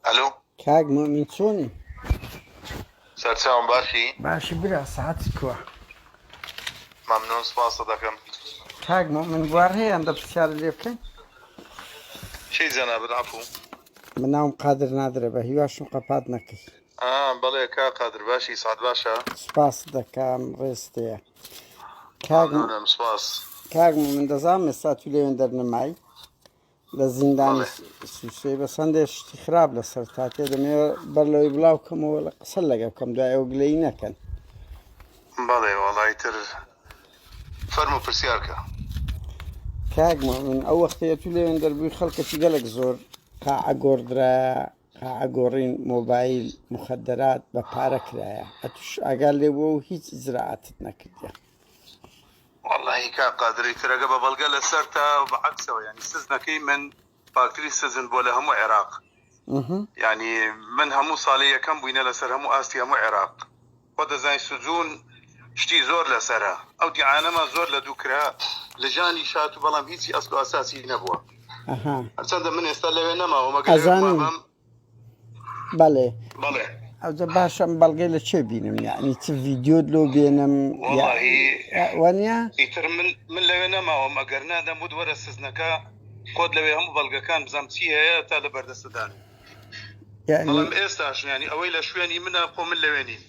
الو. کاک مؤمن چۆنی؟ سەرچاوم باشی؟ باشی برا ساعتی کووە. مەمنون سپاس دەکەم. کاک مؤمن بوار هەیە ئەمدە پرسیارە لێ بکەین؟ چی جەنابەت عەفو؟ من ناوم قادر نادرە بە هیواشم قەپات نەکەی. بەڵێ کا قادر باشی سعات باشە؟ سپاس دەکەم ڕێستەیە. مەمنونم سپاس. کاک مؤمن دەزانم ئێستا تو لێوێن دەرنەمای لە زیندانی بەڵێ. سووسێ بە سندێک شتی خراپ لەسەر تاتێ دەمەوێت بەرلەوەی بڵاو بکەمەوە لە قسە لەگە بکەم دوای ئەو گلەی نەکەن. بەڵێ وەڵای تر فەرموو پرسیارکە. کاک مؤمن ئەو وەختەیە تو لێوێن دەربووی خەڵکەکی گەلێک زۆر قاعە گۆڕدرایە، قاعە گۆڕین مۆبایل مخدرات بە پارە کرایە، ئەتوش ئاگال لێ بووە و هیچ ئیجرعاتت نەکردیە. وەڵی کا قادری ترەگە بە بەڵگە لەسەر تا بەعەکسەوە یعنی سزنەکەی من فاکتری سزن بۆ لە هەموو عێراق. یعنی من هەموو ساڵی یەکەم بووینە لەسەر هەموو ئاستی هەموو عێراق. خۆ دەزانی سجون شتی زۆر لەسەرە، ئەو دیعانەمە زۆر لە دووکرا لە ژانی شات و بەڵام هیچی ئەسڵ و ئاساسی نەبووە. هەرچەندە من ئێستا لەوێ نەماوە ئەزانم. بەڵێ بەڵێ ئەوجە باشم بەڵگەی لە چێ بینم یعنی چ ڤیدیۆت لۆ بێنم وانە ئیتر من لەوێ نەماوە مەگەر نادەم بود وەرە سزنەکە خۆت لەوێ هەموو بەڵگەکان بزانم چی هەیە تا لە بەردەستدان. بەڵام ئێستاش ینی ئەوەی لە شوێنی منە خۆ من لەوێنی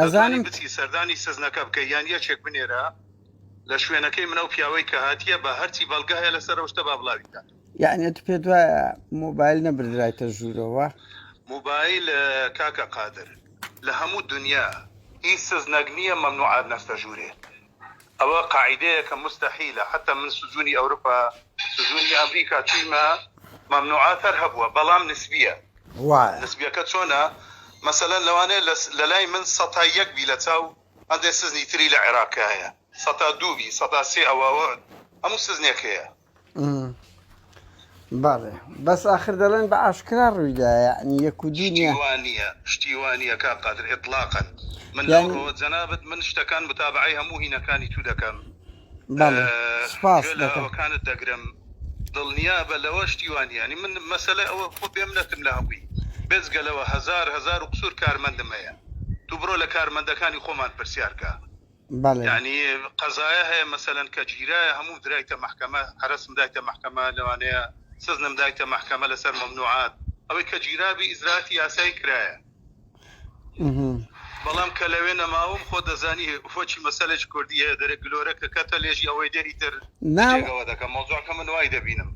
ئەزانم بچی سەردانی سزنەکە بکە یان یەکێک بنێرە لە شوێنەکەی منە و پیاوەی کە هاتیە بە هەرچی بەڵگە هەیە لەسەر شتە با بڵاویکە. یعنی تو پێت وایە مۆبایل نەبردرایتە ژوورەوە؟ موبایل کاکە قادر لە هەموو دنیا هیچ سزنەک نییە مەمنوعات نەستە ژوورێ. ئەوە قاعدەیەکە مستحیلە، حتى من سجونی ئەوروپا سجونی ئەمریکا چیمە مەمنوعات هەر هەبووە بەڵام نسبیە. نسبیەکە چۆنە؟ مەسەلەن لەوانەیە لە لای من سەتا یەک بی لە چاو هەندێک سزنی تری لە عێراق هەیە، سەتا دوو بی سەتا سێ ئەوە هەموو سزنێک هەیە. بەڵێ بەس ئاخر دەڵێن بە ئاشکرا ڕوویدایە یعنی یەک و دوو نییە. شتیوانیە کا قادر ئیطلاقاً. من لەوڕۆ جەنابەت من شتەکان متابعەی هەموو هینەکانی تو دەکەم. سپاس لەوەکانت دەگرم دڵنیا بە لەوە شتیوانی ینی من مەسەلە ئەوە خۆ پێم نەتم لە هەمووی بێزگەلەوە هەزار و قسوور کارمەندم هەیە. تو بڕۆ لە کارمەندەکانی خۆمان پرسیارکە. یعنی قەزایە هەیە مەسەلەن کە گیرایە هەموو درایتە محکەمە، هەرسم دایتە محکەمە، لەوانەیە سزنم دایتە محکەمە لەسەر مەمنوعات، ئەوەی کە گیرابی ئیزراعاتی یاسایی کرایە. بەڵام کە لەوێ نەماوم خۆ دەزانی فۆچی مەسەلێک کوردی هەیە دەرێک گلۆرە کە کەتە لێژی ئەوەی دەری تر جێگەوە دەکەم مۆزوعەکە من وای دەبینم.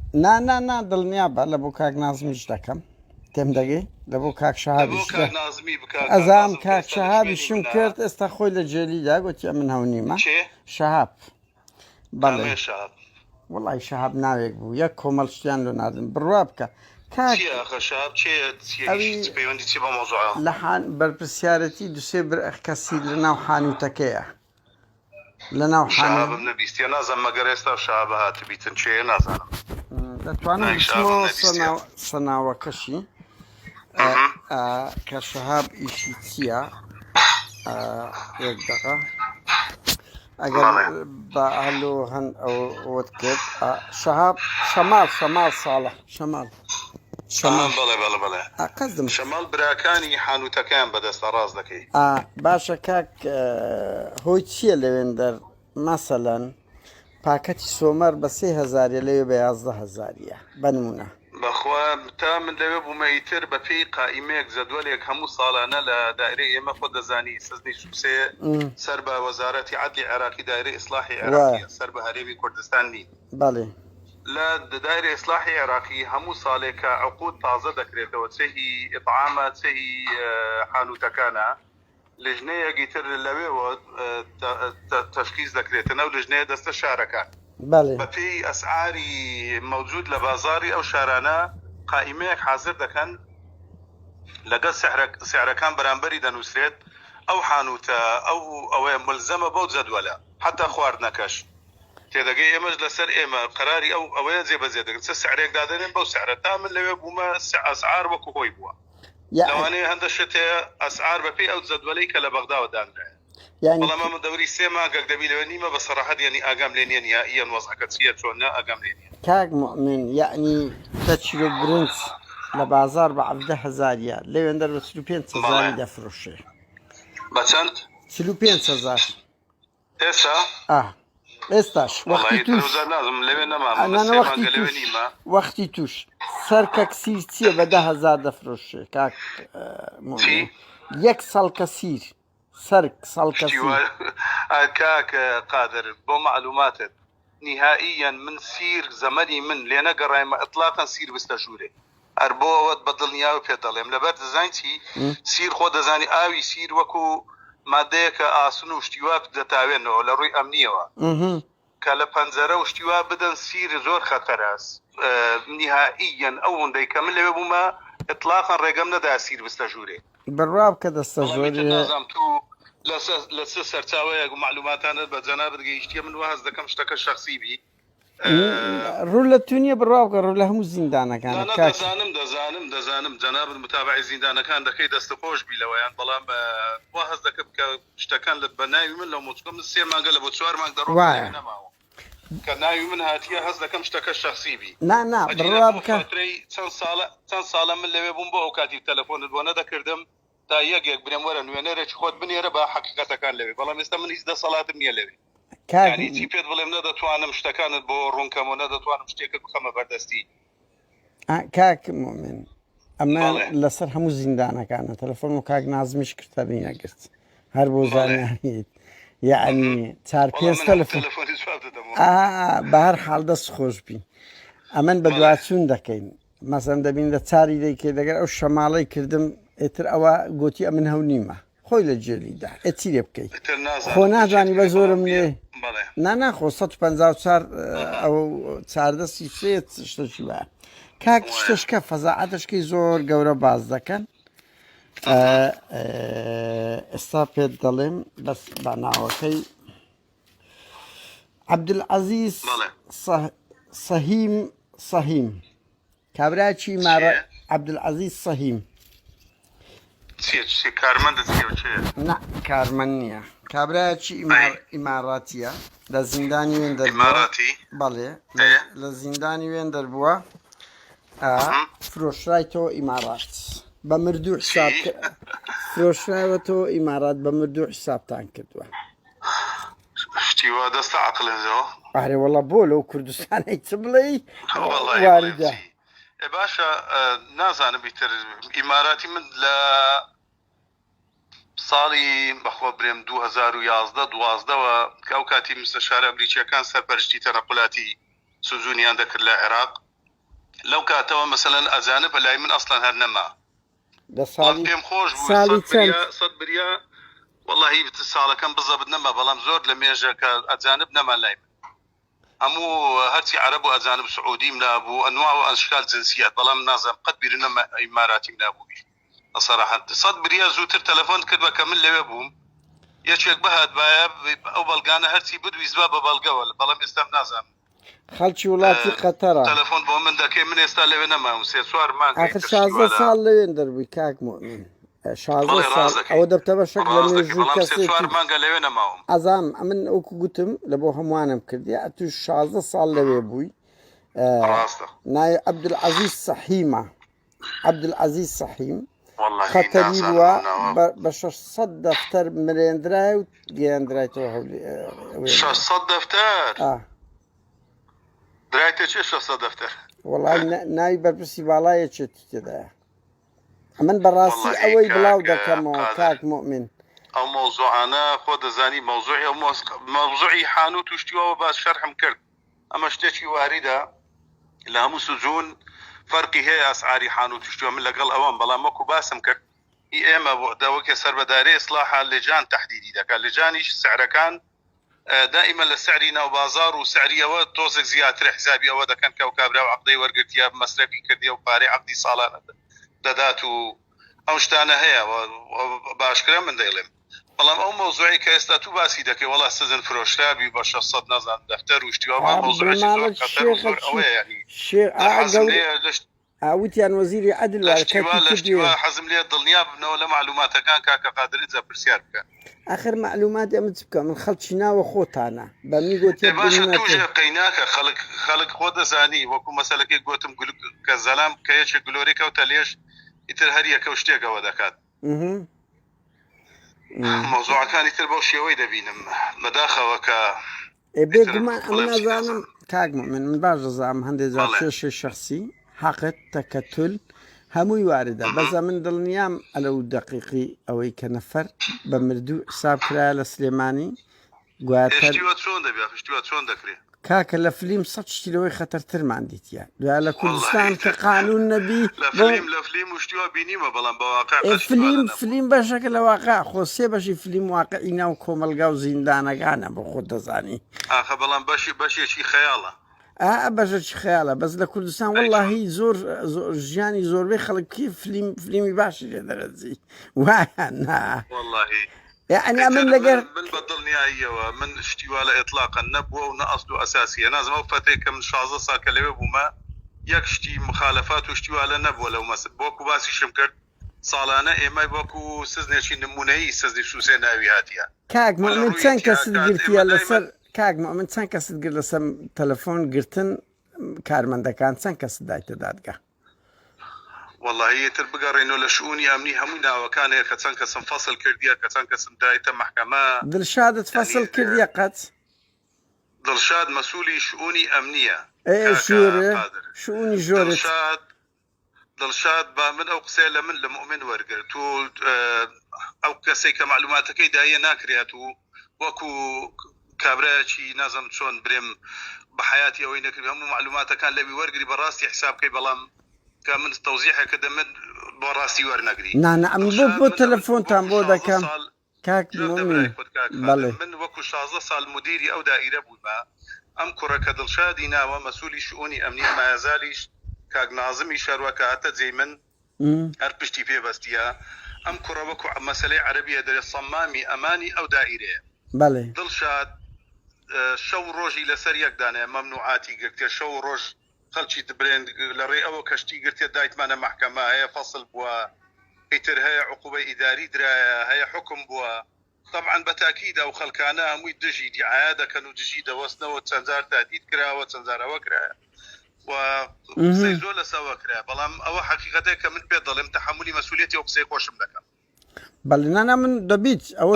نا دڵنیا بە لە بۆ کاک نازمیش دەکەم تێم دەگەی لە بۆ کاک شەهابیش ئەزام کاک شەهابیشم کرد ئێستا خۆی لە جێلیدا گوتی من هەونیمە شەهاب. بەڵێ وڵی شەهاب ناوێک بوو یەک کۆمەڵ شتیان لۆ نادن بڕوا بکە لە بەرپرسیارەتی دوسێ کەسی لە ناو حانوتەکەیە لە ناو نەبیستە نازم مەگەر ئێستا شەهاب هاتبیتن چێ نازانم دەتوانم سەناوەکەشی کە شەهاب ئیشی چییە یەک دقە ئەگەر بە هەلو هەن ئەوت کرد شەهاب شەمال ساڵح شەمال قەزم شەمال براکانی حانوتەکان بەدەستە ڕاست دەکەی. باشە کاک هۆی چییە لەوێن دەر مەسەلەن پاکەتی سۆمەر بە 3000 لەوێ بە 11,000 بنمونە بەخوا تا من لەوێ بوومەیتر بە پێی قائیمەیەک زەدوەلێک هەموو ساڵانە لە دایرەی ئێمە خۆ دەزانی سزنی سووسێ سەر بە وەزارەتی عەدلی عێراقی دایرەی ئیسلاحی عێراقی سەر بە هەرێمی کوردستان نین. بەڵێ لە دایرەی ئیسلاحی عێراقی هەموو ساڵێکە عقود تازە دەکرێتەوە چەهی ئیطعامە چەهی حانوتەکانە لژنەیەکی تر لەوێەوە تەشخیص دەکرێتە نەو لژنەیە دەستە شارەکان بەپێی ئەسعاری مەوجود لە بازاری ئەو شارانە قائیمەیەک حازر دەکەن لەگەڵ سعرەکان بەرامبەری دەنووسرێت ئەو حانوتە ئەوەیە ملزەمە بەو جەدوەلە حتا خواردنەکەش تێدەگەی ئێمەش لەسەر ئێمە قەراری ئەوەیە جێبەجێ دەکەن چه سعرێک دادەنێن بەو سعرە تا من لەوێ بوومە ئەسعار وەکو خۆی بووە لەوانەیە هەندە شتەیە ئەسعار بەپێی ئەو جەدوەلەی کە لە بەغداوە دانرایە. بەڵام ئەمە دەوری سێ مانگێک دەبی لەوێ نیمە بە سەراحەت یعنی ئاگام لێ نییە نیهائیەن وەزعەکە چییە چۆنە ئاگام لێ نییە. کاک مؤمن یعنی تەچیرۆ برنج لە بازار بە 17,000 لەوێندەر بە 35,000 دەفرۆشێ. بە چەند؟ 35,000 ئێستا؟ ئێستاش وەختی توش سەرکەک سیر چییە بە 10,000 دەفرۆشێ کاک یەک سەڵکە سیر سەرک سەڵکە کاک قادر بۆ معلوماتت نهائيا من سیر زەمەنی من لێ نەگەڕایمە ئەطلاقاً سیر بستە ژوورێ هەر بۆ ئەوەت بە دڵنیاوە پێ دەڵێم لەبەر دەزانی چی سیر خۆ دەزانی ئاوی سیر وەکو مادەیەکە ئاسن و شتیوا دەتاوێنەوە لە ڕووی ئەمنیەوە کە لە پەنجەرە و شتیوا بدەن سیر زۆر خەتەرەس نهائيا ئەو هەندەی کە من لەوێ بوومە ئەطلاقاً ڕێگەم نەدا سیر بستە ژوورێ بڕاب کە دەستە زۆری لە سەرچاوەیەک و معلوماتانت بە جەنابەت گەیشتیە من واز دەکەم شتەکە شخصی بی ڕوو لە تونیە بڕاوکە ڕوو لە هەموو زیندانەکان دەزانم جەنابەت متابعی زیندانەکان دەکەی دەستە خۆش بی لەوەیان بەڵام وا هەز دەکەم کە شتەکان لە بە ناوی من لە موچکە من 3 مانگە لە بۆ 4 مانگ دەڕۆ نەماوە کە ناوی من هاتیە هەز دەکەم شتەکە شخصی بی چەند ساڵە من لەوێ بووم بۆ ئەو کاتی تەلەفۆنت بۆ نەدەکردم تا یەکێک برێم وەرە نوێنەرێکی خۆت بنێرە بە حەقیقەتەکان لەوێ بەڵام ئێستا من هیچ دەسەڵاتم نییە لەوێ چی پێت بڵێم نەدەتوانم شتەکانت بۆ ڕوونکەم و نەدەتوانم شتێکە بخەمە بەردەستی کاک مومن ئەمە لەسەر هەموو زیندانەکانە تەلەفۆن و کاک نازمیش کردنی نەگرت هەر بۆ زانیت یعنی 4-5 تەلەفۆن بە هەر حاڵ دەست خۆش بین ئەمن بە دوواچوون دەکەین مەسەن دەبین لە چاری دەیکێ دەگەر ئەو شەماڵەی کردم ئێتر ئەوە گوتی ئەمن هەو نیمە خۆی لە جێلیدا ئەچی لێ بکەیت خۆ نازانی بە زۆرم لێ ناخۆ 154 ئەو چاردەستی سێت شتەکی وایە کاک شتشکە فەزاعەتشکەی زۆر گەورە باز دەکەن ئێستا پێت دەڵێم بەس بە ناوەکەی عەبدولعەزیز سەهیم کابراکی مارە عەبدولعەزیز سەهیم نه کارمەند نییە کابراکی ئیماراتیە لە زیندانی وێن دەربووە بەڵێ لە زیندانی وێن دەربووە فرۆشرایتەوە ئیمارات بە مردوو حساب فرۆشراوەتەوە ئیمارات بە مردوو حسابتان کردووە شتیوا دەستە عەقلەوە ئارێ وەڵا بۆ لەو کوردستانەی چ بڵێ واریدە باشە نازانم بیتر ئیماراتی من لە ساڵی بەخۆ برێم 2011-12ەوە ئەو کاتی مستەشارە بریچیەکان سەرپەرشتی تەنەقولاتی سوزوونیان دەکرد لە عێراق لەو کاتەوە مەسەلەن ئەجانب بە لای من ئەسڵەن هەر نەما پێم خۆش بوو سەد بریا وەڵاهی ساڵەکەم بزەبت نەما بەڵام زۆر لە مێژە کە ئەجانب نەما لای من هەموو هەرچی عەرەب و ئەجانب سعودیم نابوو ئەنواع و ئەشکال جنسیات بەڵام نازانم قەت بیر نەما ئیماراتیم نابووی بەسەراحەت سەد بریا زووتر تەلەفۆن کردوە کە من لەوێ بووم یەکێک بەهات باە ئەو بەڵگانە هەرچی بدویست بە بەڵگەوە بەڵام ئێستام نازانم خەڵکی وڵاتی قەتەرە تەلەفۆن بۆ من دەکەی من ئێستا لەوێ نەمام 3-4 مانگ آخر 16 ساڵ لەوێن دەربووی کاک مومن 16 ساڵ ئەوە دەبتە بە شەک لە مێژووی کەسێکی ئەزام من ئەوکو گوتم لە بۆ هەمووانم کردی تو 16 ساڵ لەوێ بووی نای عەبدولعەزیز سەحیمە عەبدولعەزیز سەحیم خەتەری بووە بە 600 دەفتەر مرێندرای و گەیاندرایەوە 600 دەفتەر درایتە چێ 600 دەفتەر وەڵای ناوی بەرپرسی باڵایەکێتی تێدایە ئەمن بەڕاستی ئەوەی بڵاو دەکەمەوە کاک مومن ئەو مۆزوعانە خۆ دەزانی مەوزوعی ئەو مەوزوعی حانوت و شتیوەوە باس شەرحم کرد ئەمە شتێکی واریدە لە هەموو سوزون فەرقی هەیە ئەسعاری حانوت و شتیوە من لەگەڵ ئەوەم بەڵام وەکو باسم کرد ئێمە داوەکە سەربەدارەی ئیسلاح لێجان تەحدیدی دەکات لێجانیش سعرەکان دائما لە سعری ناو بازار و سعریەوە تۆزێک زیاتر حسابی ئەوە دەکەن کە و کابرا و عەقدەی وەرگرتیا مەسرەفی کردی و پارەی عەقدی ساڵانە دەدات و ئەو شتانە هەیە باشکرا من دەیڵێم بەڵام ئەو مۆزوعی کە ئێستا تو باسی دەکەی وەڵا سزن فرۆشرابی بە 600 نازان دەفتەر و شتیوە ئاوتیان وەزیری عەدل لەشتیوا حەزم لێ دڵنیا ببنەوە لە معلوماتەکان کاکە قادر ئێجا پرسیار بکە. ئاخر معلومات ئەمە چ بکەم من خەڵکی ناوە خۆتانە بە میگوتێ باشە توژە قەیناکە خەڵک خۆ دەزانی وەکو مەسەلەکەی گوتم کە زەلام کە یەکێ گلۆری کەوتە لێش ئیتر هەر یەکە و شتێکەوە دەکات. مۆزوعەکانی تر بەو شێوەی دەبینم بەداخەوە کە بێگومان ئەمە نازانم کاک مومن من باش دەزانم هەندێک جار کێشەی شەخسی حەقت تەکەتل هەمووی واردە بەزە من دڵنیام ئەلەو دەقیقی ئەوەی کە نەفەر بە مردوو حساب کرایە لە سلێمانی گواتر چۆن دەکرێت کاکە لە فلیم 100 شتیلەوەی خەتەرترمان دیتە دوای لە کوردستان کە قانون نەبی فلیم بەشەکە لە واقع خۆ سێ بەشی فلیم واقعی ناو کۆمەلگا و زیندانەکانە بۆ خۆ دەزانی ئاخە بەڵام بەشێکی خەیاڵە بەشێکی خەیاڵە بەس لە کوردستان وەڵڵاهی زۆر ژیانی زۆربەی خەڵکی فلیمی باشی لێ دەرەجی وایە نا يعني من لقر من بدل نهائية من اشتوال إطلاقا نبوة ونأصل أساسية لازم أفتك من شازة ساكلة وما يكشتي مخالفات واشتوال نبوة لو ما بوكو باسي شمكر صالانة إما بوكو سزني نموني سزني شو سيناوي هاتيا كاك مؤمن تنكا سدقرتي لسر كاك مؤمن تنكا سدقر لسم تلفون قرتن كارمن دكان تنكا سدايت دادقا والله هي تربقرينو لشؤوني أمني همينا وكان هيك كتان كسم فصل كرديا كتان كسم دايته محكمة دلشاد تفصل يعني كرديا قد دلشاد مسؤولي شؤوني أمنية ايه شوري شؤوني جوري دلشاد من أو قسيلة من لمؤمن ورقر تو أو كسيك معلوماتك داية ناكرياتو وكو كابراتي نازم شون بريم بحياتي أو إنك هم معلوماتك كان لبي ورقري براسي حساب كي بلام كمن توضيحها كده من براسي ورنقري نعم بو تلفون تام بو دا كام كاك مؤمن من وكو شازة صال مديري أو دائرة بوما أمكرة كدلشادنا ومسؤولي شؤوني أمنية ما يزاليش كاك ناظمي شروكات زي من هربشتي فيه بستيا أمكرة وكو مسألة عربية در الصمامي أماني أو دائرة بله دلشاد شو روجي لسريك دانا ممنوعاتي قلت شو روج خلشي دبرين لري أو كشتي قلت دايت معنا محكمة هي فصل بوا إتر هي عقوبة إداري درا هي حكم بوا طبعا بالتأكيد أو خلكانا هم يدجي دي عادة كانوا دجي دوسنا وتنزار تهديد كرا وتنزار وكرا وسيزول سوا كرا بلام أو حقيقة كمن بيضل تحملي مسؤوليتي أو بسيق وشم لك بل أنا من دبيت أو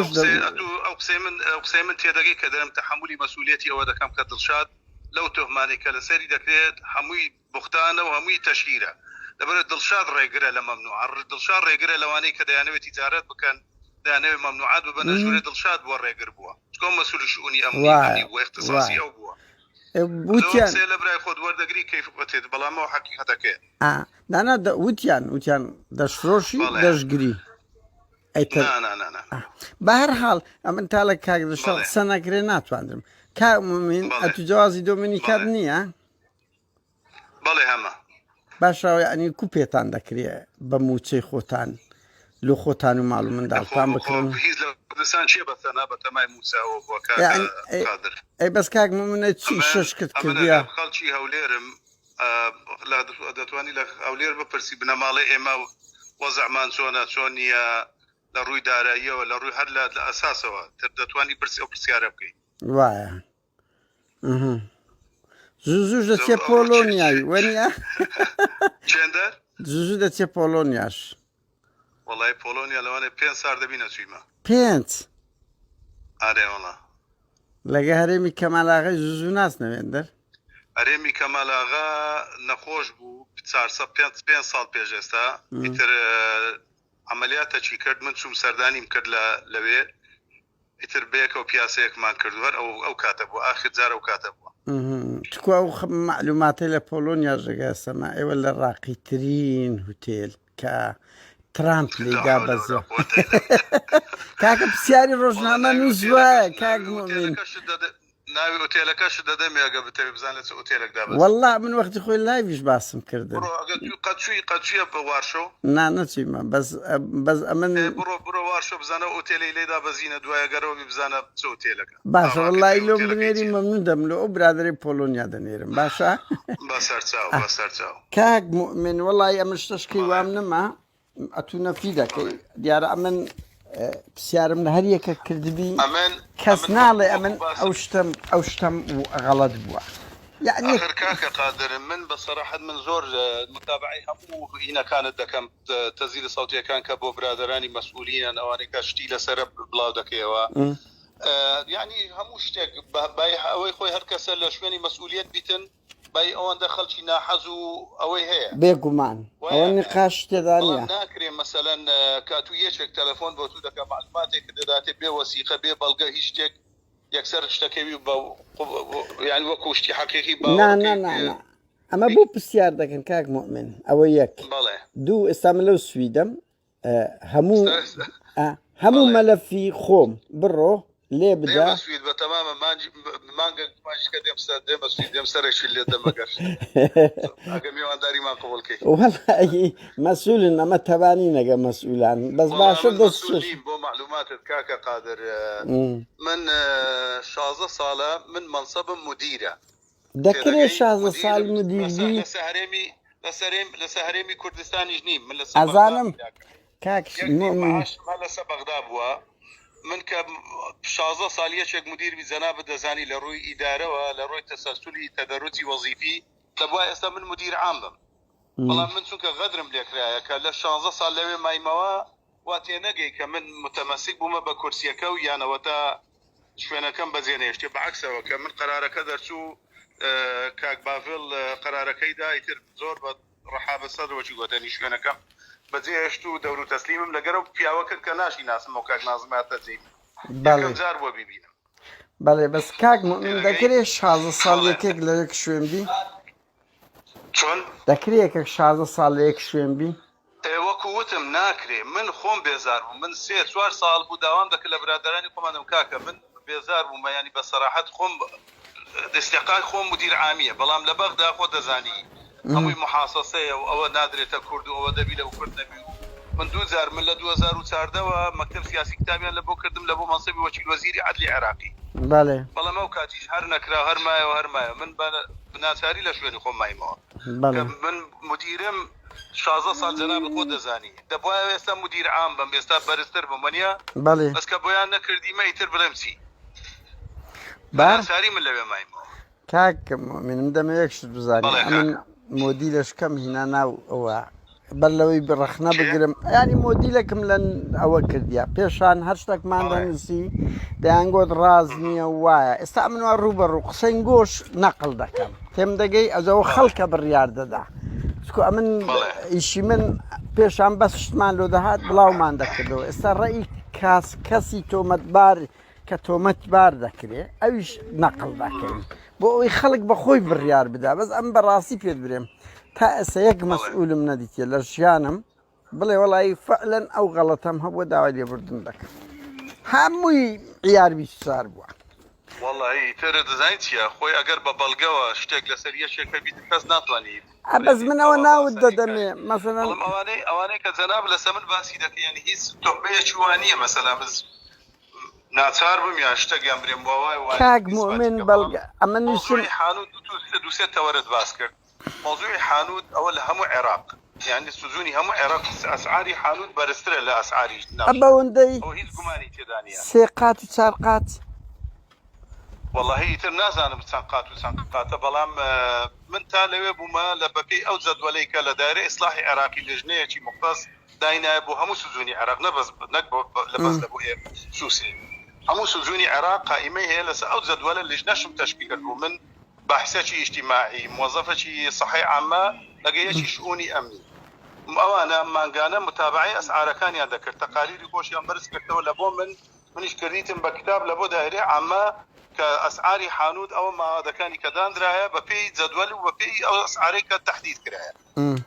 قسيمن تيدقي كدرم تحملي مسؤوليتي أو كم كدلشاد لو تهماني كلا سري دكريت حموي بختانه وهموي تشهيره لبر دلشاد ريغره لممنوع دلشاد ريغره لواني كدا يعني تجارات بكان يعني ممنوعات ببنا جوري دلشاد وريغر بوا تكون مسؤول شؤوني امني واختصاصي او بوا وتيان سيلبراي خود وردغري كيف قلت بلا ما حقيقتك انا وتيان دشروشي دشغري لا بهر حال من تالك كاك سنه كرينات واندم كامل أتجاوز دومينيكا نية بالي هما باشا يعني كوبيتان دكريه بموتشي خوتان لو خوتان ومعلوم دالتان بكرون هيز لو لسان شيء بس أنا بتماي موسى وكا يعني قادر أي بس كاك مؤمن ششكت كرديا خالشي هوليرم لا دتواني لا هولير ببرسي بنا مالي إما وزع مان شونيا لروي دارية ولا روي هاد لأساسه دتواني برسي أو برسي عربكي وايا زوزو دەچێ پۆلۆنیای وەنیە چێندە زوزو دەچێ پۆلۆنیاش وەڵای پۆلۆنیا لەوانێ 5 سار دەبینە چویمە 5 ئارێ وەڵا لەگە هەرێمی کەمالاغای زوزو ناسنەوێندەر هەرێمی کەمالاغا نەخۆش بوو 5 ساڵ پێش ئێستا ئیتر عملیاتەکی کرد من چوم سەردانیم کرد لەوێ ئیتر بێکە و پیاسەیەکمان کردووە ئەو کاتە بوو ئاخر جار ئەو کاتە بووە تکو ئەو معلوماتی لە پۆلۆنیا ژەگەسەما ئێوە لە ڕاقیترین هوتێل کە ترامپ لێگا بەزە کاکە پرسیاری ڕۆژنامە نووسوایە کاک مؤمن ناوي اوتيلكش دەدەم یا گەبتەوێ بزانێت چ ئوتێلێک دابەست والله من وەختی خۆی لایڤیش باسم کردن قەت چوویە بە وارشۆ نا نەچوویمە بەس ئەمن بڕۆ وارشۆ بزانە ئوتێلی لێدا بەزینە دوایە گەرەوە بزانە چ ئوتێلەکە باشە وڵی لۆم بنێری مەمنون دەم لە ئەو برادری پۆلۆنیا دەنێرم باشە بەسەرچاو کاک مؤمن وڵی ئەمە شتەشکەی وام نەما ئەتوونە فی دەکەی دیارە ئەمن پرسیارم لە هەر یەکە کردبی کەس ناڵێ ئەمن ئەو شتەم غەڵەت بووە يعني آخر كاكا قادر من بصراحة من زور متابعي همو هنا كانت دكم تسجيل صوتي كان كبو برادراني مسؤولين او انا كشتي لسرب بلاو دكيوا يعني همو شتك باي اوي خوي هركس شويني مسؤوليات بيتن باي اون دخل شي ناحزو اوي هي بيغمان او نقاش تدانيا ناكري مثلا كاتو يشك تليفون بوتو دك معلوماتك داتي بي وثيقه بي بلغه هيشتك يكسر اشتكي يعني وكوشتي حقيقي لا اما بو بسيار دكن كاك مؤمن او يك دو استعملوا سويدم همو ملفي خوم برو ليه بدا سويد تماما ما قدم سويد سرش اللي دمقش اقمي وانداري ما قبل كي والله مسؤول انما تبانينا مسؤولان بس باش مسؤولين بو معلومات كاكا قادر من شازة صالة من منصب مديرة ذكري شازة صالة مدير دي لسهريمي كردستان جنيم من أزانم كاك معاش مالسا بغداد بوا من شازة صالية شك مدير بزناب دزاني لروي إدارة ولروي تسلسلي تدرجي وظيفي تبوا استا من مدير عام والله من سنك غدرم لك رايا كلا شازة صالة ماي موا واتي نجي كمن متمسك بما بكرسي كوي يعني وتا شوينا كم بزينيش بعكس وكمن قرارك درسو كاك بافل قرارك يدا يتر زور رحاب الصدر وشي وتاني شوينا كم بزيشتو دورو تسليم لقرب في اوكل كناشي ناس موكاك نازمات تزيد بله زار وبيبينا بله بس كاك مؤمن ذكري شازة صالة كيك لك شوين بي شون ذكري كيك شازة صالة كيك شوين بي وكوتم ناكري من خوم بيزار من سير سوار صال بو دوام دك لبرادراني خوم انا مكاكا من بيزار وما يعني بصراحه خوم استقال خوم مدير عاميه بلام لبغدا خو دزاني همي محاصصه او نادره كرد او دبيله وكرد نبي من 2000 من 2014 ومكتب سياسي كتابيان لبو كردم لبو منصبي وكيل وزير عدلي عراقي بله والله ما وكاتيش هر نكرا هر مايا من بناساري لشوين خوم ماي ما بله من مديرم شازة صال جناب الخود دزاني دبويا ويستا مدير عام بم ويستا بارستر بمانيا بله بس كبويا نكردي ما يتر بلمسي بار ساري من لبي ماي ما كاك من مدام يكشف بزاني من موديلش كم هنا ناو او بلوي برخنا بقرم يعني موديلكم لن اوكر ديا بيشان هرشتك ما عندنسي دانغود رازني وايا استعملوا الروبر قسنجوش نقل دكم تم دقي ازو خلك بالريار دا سكو امن ايشي من بيشان بس اشتمان لو دهات بلاو ما عندك دو استرأي كاسي تومت بار كتومت بار دكري اوش نقل دكري بو يخلق بخوي بالريار بدا بس ام براسي بيد بريم تا سيك مسؤول من هذيك الاشيانم بلي والله فعلا او غلطهم هو داعي لي بردن لك همي عيار بيصار بوا والله ترى دزاينت يا اخوي اگر ببلغوا شتك لسريه شيك بيت بس ناطلاني بس من انا وددمي مثلا اواني كزناب لسمن باسيدك يعني هي تحبيه شوانيه مثلا بس ناصار بم يا شتك امريم واي كاك مؤمن بلغ اما موضوع حانوت دو ست ورد باسكر موضوع حانوت اول هم عراق يعني سوزوني هم عراق اسعاري حانوت برستر لا اسعاري ابا وندي او هيز قماني تدانيا سيقات وسارقات والله ترناز انا مسانقات وسانقات بلام من تالوي بما لبكي او زد وليك لدار اصلاح عراقي لجنيه شي مختص داينا ابو هم سوزوني عراق نبز لبس ابو ايه سوسي هم سوزوني عراق قائمه هي لس او زد ولا لجنه شم تشكيل من باحثة شيء اجتماعي موظفة شيء صحي عامة لقيا شيء شؤوني أمني أنا مانجانا متابعي أسعار كان يذكر تقارير يقولش ينبرز كتاب لبو منش كريتم بكتاب لبو دائرة عامة كأسعار حانوت أو ما هذا كان كدان دراية بفي جدول وبفي أو أسعار كتحديد كراية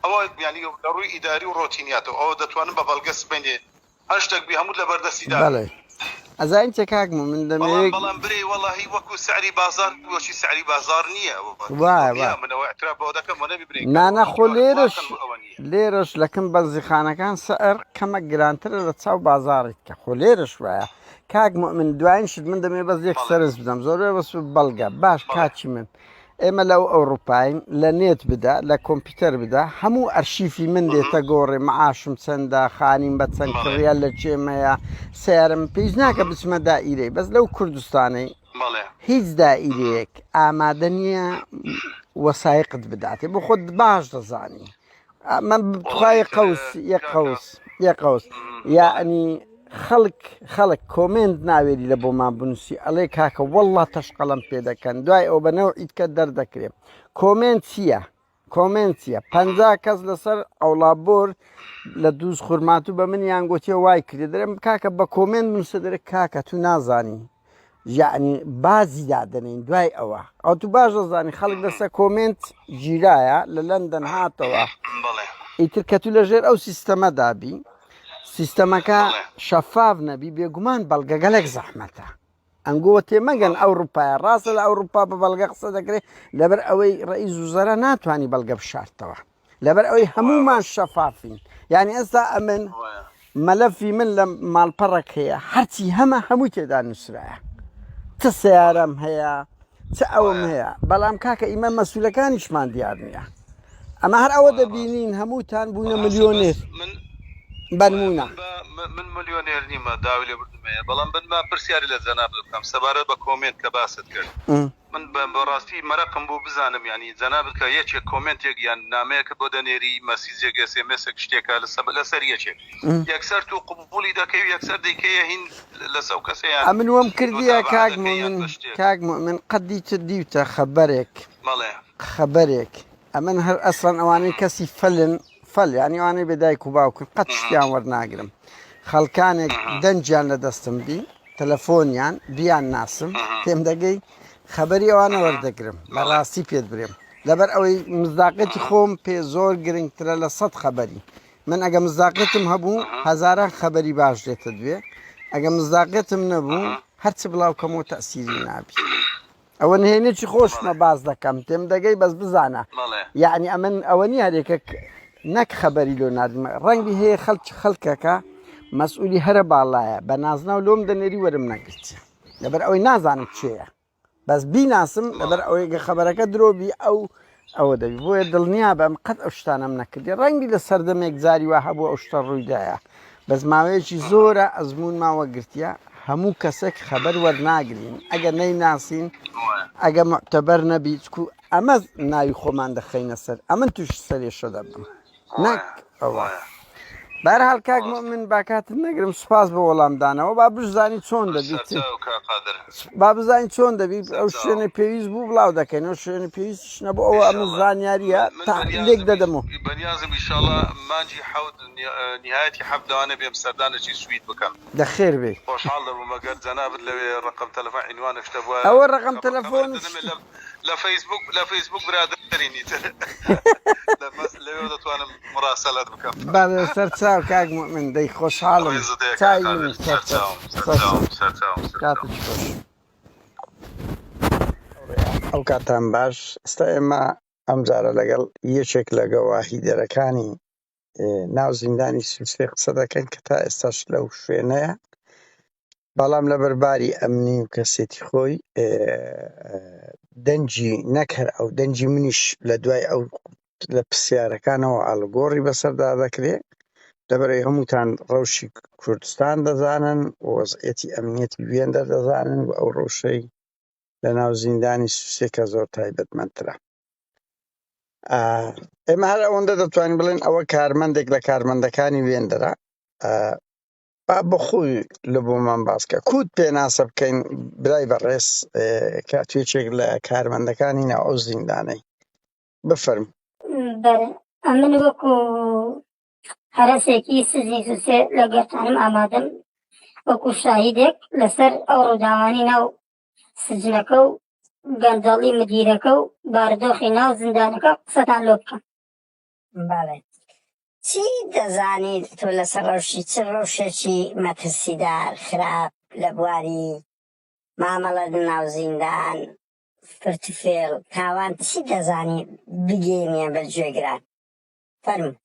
أو يعني ضروري إداري وروتينياته أو دتوان ببلغس بيني هاشتاج بيهمود لبردستي بله ئەزا ئینچە کاک من دەمەوێت بەڵام برێ وەڵاهی وەکو سعری بازار وەشی سعری بازار نییە منەوە اعتراف بەوە دەکەم وە نەبی نانەخۆ لێرەش لەکەم بەرزیخانەکان سەعر کەمە گرانترە لە چاو بازاڕیت کە خۆ لێرەش وایە کاک من دوایین شت من دەمێ بەس یەک سەرز بدەم زۆربێ بەس بەڵگە باش کاچی من ئێمە لەو ئەوروپاین لە نێت بدا لە کۆمپیوتەر بدا هەموو ئەرشیفی من دێتە گۆڕێ مەعاشم چەندە خانیم بە چەند کڕیان لە چێمەیە سیارم پێیز ناکە بچمە دائیرەی بەس لەو کوردستانەی هیچ دائیرەیەک ئامادە نییە وەسایقت بداتێ بۆ خۆت باش دەزانی من بخوای یەک قەوس یعنی خەڵک کۆمنت ناوێری لە بۆمان بنووسی ئەڵێ کاکە وەڵڵا تەشقەڵم پێ دەکەن دوای ئەو بەنەوە ئیتکە دەردەکرێت کۆمنت چییە 50 کەس لەسەر ئەوڵابۆر لە دووز خورماتوو بە منیان گوتێ وای کردێ دەرم کاکە بە کۆمنت بنووسە دەرێت کاکە تو نازانی یعنی بازی دادنین دوای ئەوە ئەو تو باش دەزانی خەڵک لەسەر کۆمنت گیرایە لە لەندەن هاتەوە ئیتر کە تو لەژێر ئەو سیستەمە دابی سیستەمەکە شەفاف نەبی بێگومان بەڵگە گەلێک زەحمەتە ئەنگۆ تێمەگەن ئەوروپایە ڕاستە لە ئەوروپا بە بەڵگە قسە دەکرێت لەبەر ئەوەی ڕئیس وزەرا ناتوانانی بەڵگە بشارتەوە لەبەر ئەوەی هەمومان شەفافین یعنی ئێستا ئەمن مەلەفی من لە ماڵپەڕێک هەیە هەرچی هەموو تێدا نووسرایە چ سیارەم هەیە چ ئەوم هەیە بەڵام کاکە ئیمە مەسوولەکانیشمان دیار نییە ئەمە هەر ئەوە دەبینین هەمووتان بوونە ملیۆنێر بەنمونە من ملیۆنێر نیمە داوی لێ بردمەیە بەڵام بنما پرسیاری لە جەناب بکەم سەبارەت بە کۆمنت کە باست کرد من بەڕاستی مەرەقم بۆ بزانم ینی جەنابت کە یەکێک کۆمنتێک یان نامەیەکە بۆ دەنێری مەسیجێک ئێسێمێسێک شتێکە لەسەر یەکێک یەکسەر تو قبولی دەکەی و یەکسەر دەیکەیە هین لەسەر کەسەیان ئەمن وەم کردیە کاک من قەدی تر دیوتە خەبەرێک ئەمن هەر ئەسڵەن ئەوانەی کەسی فەل ینی ئەوانەی بەدایک و باوکن قەت شتیان وەرناگرم خەڵکانێک دەنجیان لە دەستم بی تەلەفۆنیان بیان ناسم پێم دەگەی خەبەری ئەوانە وەردەگرم بەڕاستی پێت برێم لەبەر ئەوەی مزداقەتی خۆم پێ زۆر گرنگترە لە 100 خەبەری من ئەگە مزداقەتم هەبوو هەزاران خەبەری باش دێتە دوێ ئەگە مزداقەتم نەبوو هەرچ بڵاوکەمەوە تەسیری نابی ئەوە نهێنێکی خۆشمە باز دەکەم پێم دەگەی بەس بزانە یعنی ئەمن ئەوە نی هەرێکە نەک خەبەری لۆ نادمە ڕەنگی هەیە خەڵکەکە مەسئولی هەرە باڵایە بە نازناو لۆم دەنێری وەرم نەگرت لەبەر ئەوەی نازانم چێە بەس بیناسم لەبەر ئەوەی خەبەرەکە درۆبی ئەوە دەبی بۆیە دڵنیا بەم قەت ئەو شتانەم نەکردی ڕەنگی لە سەردەمێک جاری وا هەبوو ئەو شتە ڕوویدایە بەس ماوەیەکی زۆرە ئەزمونماوە گرتیە هەموو کەسێک خەبەر وەرناگرین ئەگە نەیناسین ئەگە معتەبەر نەبی چکو ئەمە ناوی خۆمان دەخەینە سەر ئەمن توش سەرێشە دەبم نەک ئەوە بەرحاڵ کاک من باکاتت نەگرم سوپاس بە وەڵامدانەوە با بزانی چۆن دەبیت با بزانین چۆن دەبیت ئەو شوێنە پێویست بوو بڵاو دەکەین ئەو شوێنە پێویستیش نەبوو ئەوە ئەمە زانیاریە تا لێک دەدەمەوە بەنیازم ئینشاءڵڵا مانجی حەوت نهایەتی حەفدانە بێم سەردانێکی سوید بکەم دەخێر بێ خۆشحاڵ دەبووم ئەگەر جەنابت لەوێ ڕقم تەلەفۆن عنوانە شتە بووە ئەوە ڕقم تەلەفۆن لە فەیسبوک برادەرینی لەوێ دەتوانم مراسەلەت بکەم سەر چاو کاک من دەی خۆشحاڵم چای من ئەو کاتان باش ئێستا ئێمە ئەمجارە لەگەڵ یەکێک لە گەواهی دەرەکانی ناو زیندانی سووسێ قسە دەکەن کە تا ئێستاش لەو شوێنەیە بەڵام لە بەرباری ئەمنی و کەسێتی خۆی دەنجی نەکەر ئەو دەنجی منیش لە دوای ئەو لە پرسیارەکانەوە ئاڵگۆڕی بەسەردا دەکرێت لەبەرەوەی هەمووتان ڕەوشی کوردستان دەزانن وەزعەتی ئەمنیەتی وێندە دەزانن و ئەو ڕەوشەی لە ناو زیندانی سووسێکە زۆر تایبەتمەندترە ئێمە هەر ئەوەندە دەتوانین بڵێن ئەوە کارمەندێک لە کارمەندەکانی وێندەرە با بەخۆی لە بۆمان باسکە کووت پێناسە بکەین برای بەڕێز کاتوێکێک لە کارمەندەکانی ناو ئەو زیندانەی بفەرم ئەمن وەکو هەرەسێکی سزی سووسێ لەگەڵتانم ئامادەم وەکو شاهیدێک لەسەر ئەو ڕووداوانی ناو سجنەکە و گەنجەڵی مدیرەکە و باردۆخی ناو زیندانەکە قسەتان لۆ بکەم. بەڵێ چی دەزانیت تۆ لەسەر ڕەوشی چ ڕەوشێکی مەترسیدار خراپ لەبواری مامەڵە ناو زیندان پرتفێڵ تاوان چی دەزانی بگەێنیە بە گوێگران فەرموو.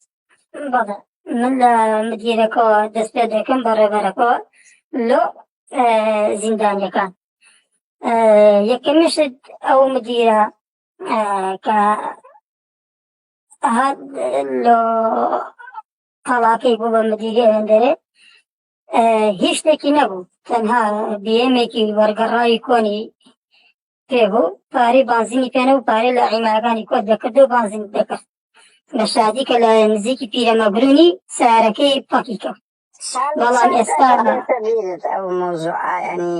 بەڵێ من لە مدیرەکەەوە دەست پێ دەکەم بەڕێبەرەکەەوە لۆ زیندانیەکان. یەکەمیشت ئەو مدیرە کە هات لۆ قەڵاکەی بوو بە مدیری ئەوێندەرێ هیچ شتێکی نەبوو، تەنها بیەمێکی وەرگەڕاوی کۆنی پێبوو، پارەی بانزینی پێ نەبوو، پارەی لە عیماکانی کۆت دەکرد و بانزین دەکرد بە شادی کە لە نزیکی پیرەمەگرونی سارەکەی پەکی کەوت. بەڵام ئێستا ئەو مۆزوعە ینی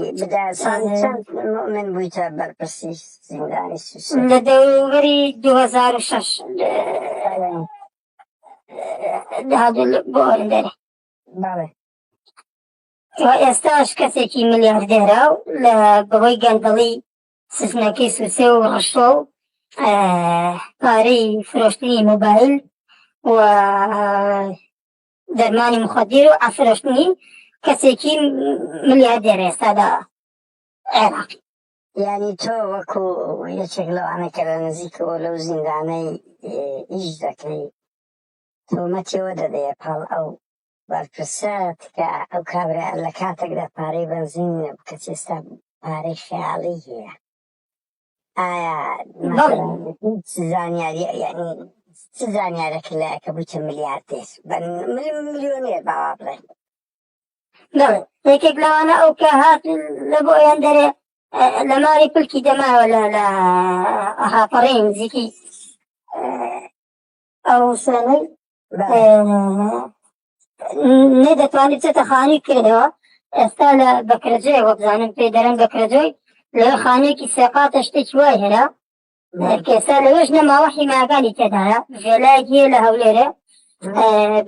چەند مؤمن بوویتە بەرپرسی زیندانی سووسێ؟ لە دەوری 2006 هاتوو بۆ ئەوێندەرێ. بەڵێ ئێستاش کەسێکی ملیاردێرە و لە بەهۆی گەندەڵی سزنەکەی سووسێ و ڕەشۆ و پارەی فرۆشتنی مۆبایل و دەرمانی مخدر و ئافرۆشتنی کەسێکی ملیاردێرە ئێستادا عێراقی. یعنی تۆ وەکو یەکێک لەوانە کە لە نزیکەوە لەو زیندانەی ئیش دەکەی تۆمەتیەوە دەدەیە پاڵ ئەو بەرپرسات کە ئەو کابرا لە کاتێکدا پارەی بەنزین بکە ئێستا پارەی خەیاڵی هەیە. ئایا زانیاری ینی چ زانیارێک لایە کە بوویتە ملیاردێر ملیۆنێر باوا بڵێن؟ بەڵێ یەکێک لەوانە ئەو کە هات لە بۆ ئەوێندەرێ لە ماری پلکی دەماوە لە هاپەڕەی نزیکی ئەو سێنەی نەدەتوانێت بچێتە خانووی کردەوە. ئێستا لە بەکرەجێ وە بزانم پێی دەرەن بەکرەجۆی لەوێ خانوویەکی سێقاتە شتێکی وای هێنا کێستا لەوێش نەماوە حیماکانی تێدایە ڤێلایەکی هەیە لە هەولێرە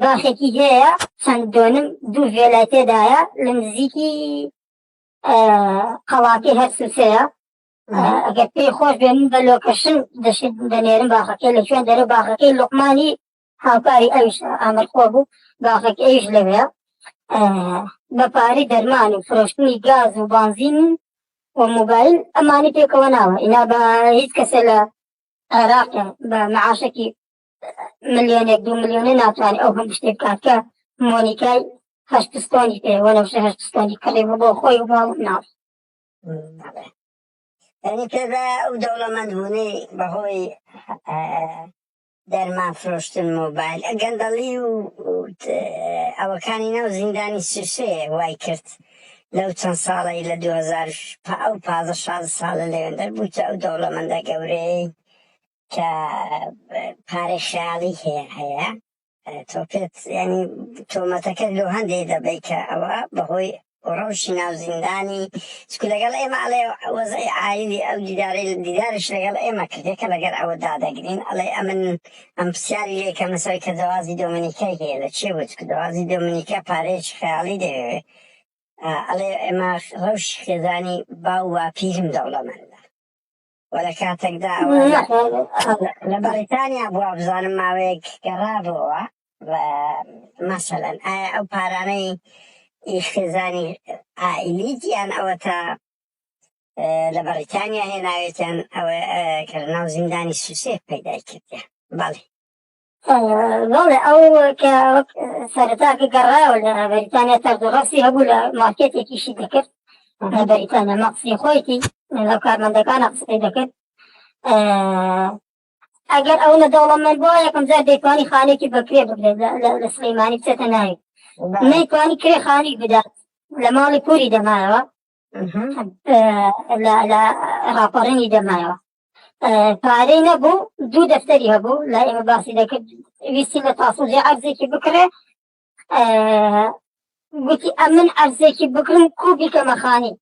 باخێکی هەیە چەند دۆنم دوو ڤێلای تێدایە لە نزیکی قەڵاکەی هەر سووسەیە. ئەگەر پێی خۆش بێ من بە لۆکەشن دەشت دەنێرم باخەکەی لە کوێن دەرە باخەکەی لوقمانی هاوکاری ئەویش ئامەرخۆ بوو باخەکە ئەویش لەوێ بە پارەی دەرمان و فرۆشتنی گاز و بانزین و موبایل ئەمانی پێکەوە ناوە. ئینا بە هیچ کەسێ لە عێراقە بە معاشێکی ملیۆنێک 2 ملیۆنە ناتوانێت ئەو هەم شتێ بکات کە مۆنیکای 8 پستۆنی پێ وەنەوشە 8 پستۆنی کڕێ بۆ خۆی و باڵ ناو. ینی پێدا ئەو دەوڵەمەندبوونەی بەهۆی دەرمان فرۆشتن مۆبایل گەندەڵی و ئەوەکانی ناو زیندانی سووسێ وای کرد لەو چەند ساڵی لە 2015 ساڵە لەوێندەر بووتە ئەو دەوڵەمەندە گەورەی کە پارەی خەیاڵی هەیە تۆ پێت ینی تۆمەتەکەت لۆ هەندێک دەبێت کە ئەوە بەهۆی ڕەوشی ناو زیندانی چکو لەگەڵ ئێمە ئەڵێ وەزعی عایلی ئەو دیدارش لەگەڵ ئێمە کردێکە لەگەر ئەوە دادەگرین ئەڵێ ئەمن ئەم پرسیاری لێ کە مەسەوەی کە دەوازی دۆمینیکای هەیە لە چێ بوو چکو دەوازی دۆمینیکا پارەیەکی خەیاڵی دەوێ ئەڵێ ئێمە ڕەوشی خێزانی باو واپیرم دەوڵەمەندە وە لە کاتێکدا لە بەریتانیا بووە بزانم ماوەیەک گەڕابەوە مەسەلەن ئایا ئەو پارانەی خێزانی عائیلیت یان ئەوە تا لە بەریتانیا هێناوێتیان ئەوە کە لە ناو زیندانی سووسێ پەیدا کردە؟ بەڵێ بەڵێ ئەو کە سەرەتاکە گەڕایەوە لە بەریتانیا تەردوڕەسی هەبوو لە مارکێتێکیشی دەکرد لە بەریتانیا مەقسی خۆیتی لەو کارمەندەکانە قسەی دەکرد. ئەگەر ئەو لە دەوڵەمەند بووە یەکەم جار دەیتوانی خانێکی بەکرێ ببرێت لە سلەیمانی بچێتە ناوی نەیتوانی کرێ خانی بدات لە ماڵی پوری دەمایەوە لە راپەڕینی دەمایەوە پارەی نەبوو دوو دەفتەری هەبوو لا ئێمە باسی دەکرد ویستی لە تاسوجێ عەرزێکی بکرێ گوتی ئەمن عەرزێکی بکرم کو بیکەمە خانی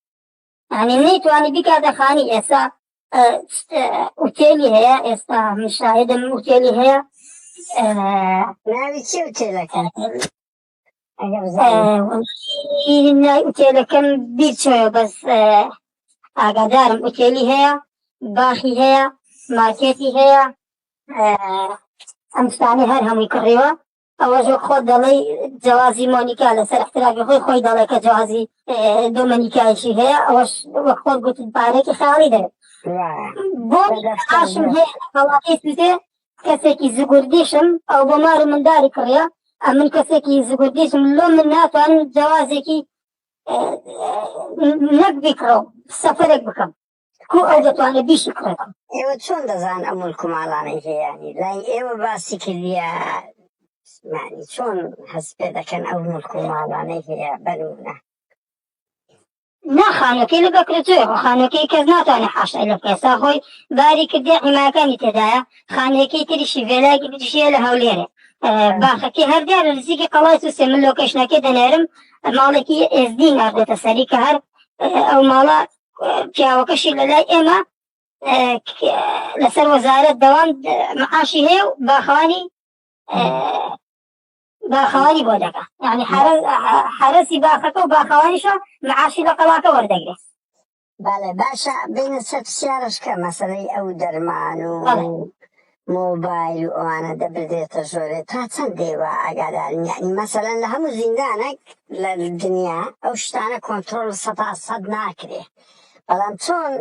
یعنی نەیتوانی بیکاتە خانی. ئێستا ئوتێلی هەیە ئێستا مشاهدم ئوتێلی هەیە ناوی چی ئوتێلەکە؟ ئوتێلەکەم بیرچۆیە بەس ئاگادارم ئوتێلی هەیە باخی هەیە مارکێتی هەیە ئەم شتانەی هەر هەمووی کڕیوە ئەوەش خۆت دەڵێی جوازی مۆنیکا لەسەر احترامی خۆی دەڵێ کە جوازی دۆمەنیکایشی هەیە ئەوەش وەک خۆت گوتت پارێکی خاڵی دەوێت بۆ ئاشم هەیە هەڵاقی سوتێ کەسێکی زگوردیشم ئەو بۆ مار و منداری کڕیا من کەسێکی زگوردیشم لۆ من ناتوانم جوازێکی نەک بیکڕەوە سەفەرێک بکەم کو ئەو دەتوانێت بیشی کڕێتم. ئێوە چۆن دەزان ئەم مڵکوماڵانەی هەیەی لای ئێوە باسی کردیە چۆن هەست پێ دەکەن ئەو مڵکوماڵانەی هەیە بەنمونە؟ نا خانەکەی لە بەکرێتوێ خانەکەی کەس ناتوانێت حاشای لە پێسا خۆی باری کردی حیماکانی تێدایە خانەکەی تریشی ڤێلاکی بریشیە لە هەولێرێ باخەکەی هەردیار لە نزیکی قەڵای سوسێ من لۆکەیشنەکەی دەنێرم ماڵێکی ئێزدی ناردێتە سەری کە هەر ئەو ماڵە پیاوەکەشی لە لای ئێمە لەسەر وەزارەت دەوام معاشی هەیە و باخەوانی بۆ دەکە یعنی حرەسی باخەکە و باخەوانیشە معاشی لە قەڵاکە وەردەگرێت. بەڵێ باشە بینە چە پرسیارشکە مەسەلەی ئەو دەرمان و مۆبایل و ئەوانە دەبردێتە ژۆرێ تا چەند دێوە ئاگادارن یعنی مەسەلەن لە هەموو زیندانێک لە دنیا ئەو شتانە کۆنتڕۆل 100% ناکرێ بەڵام چۆن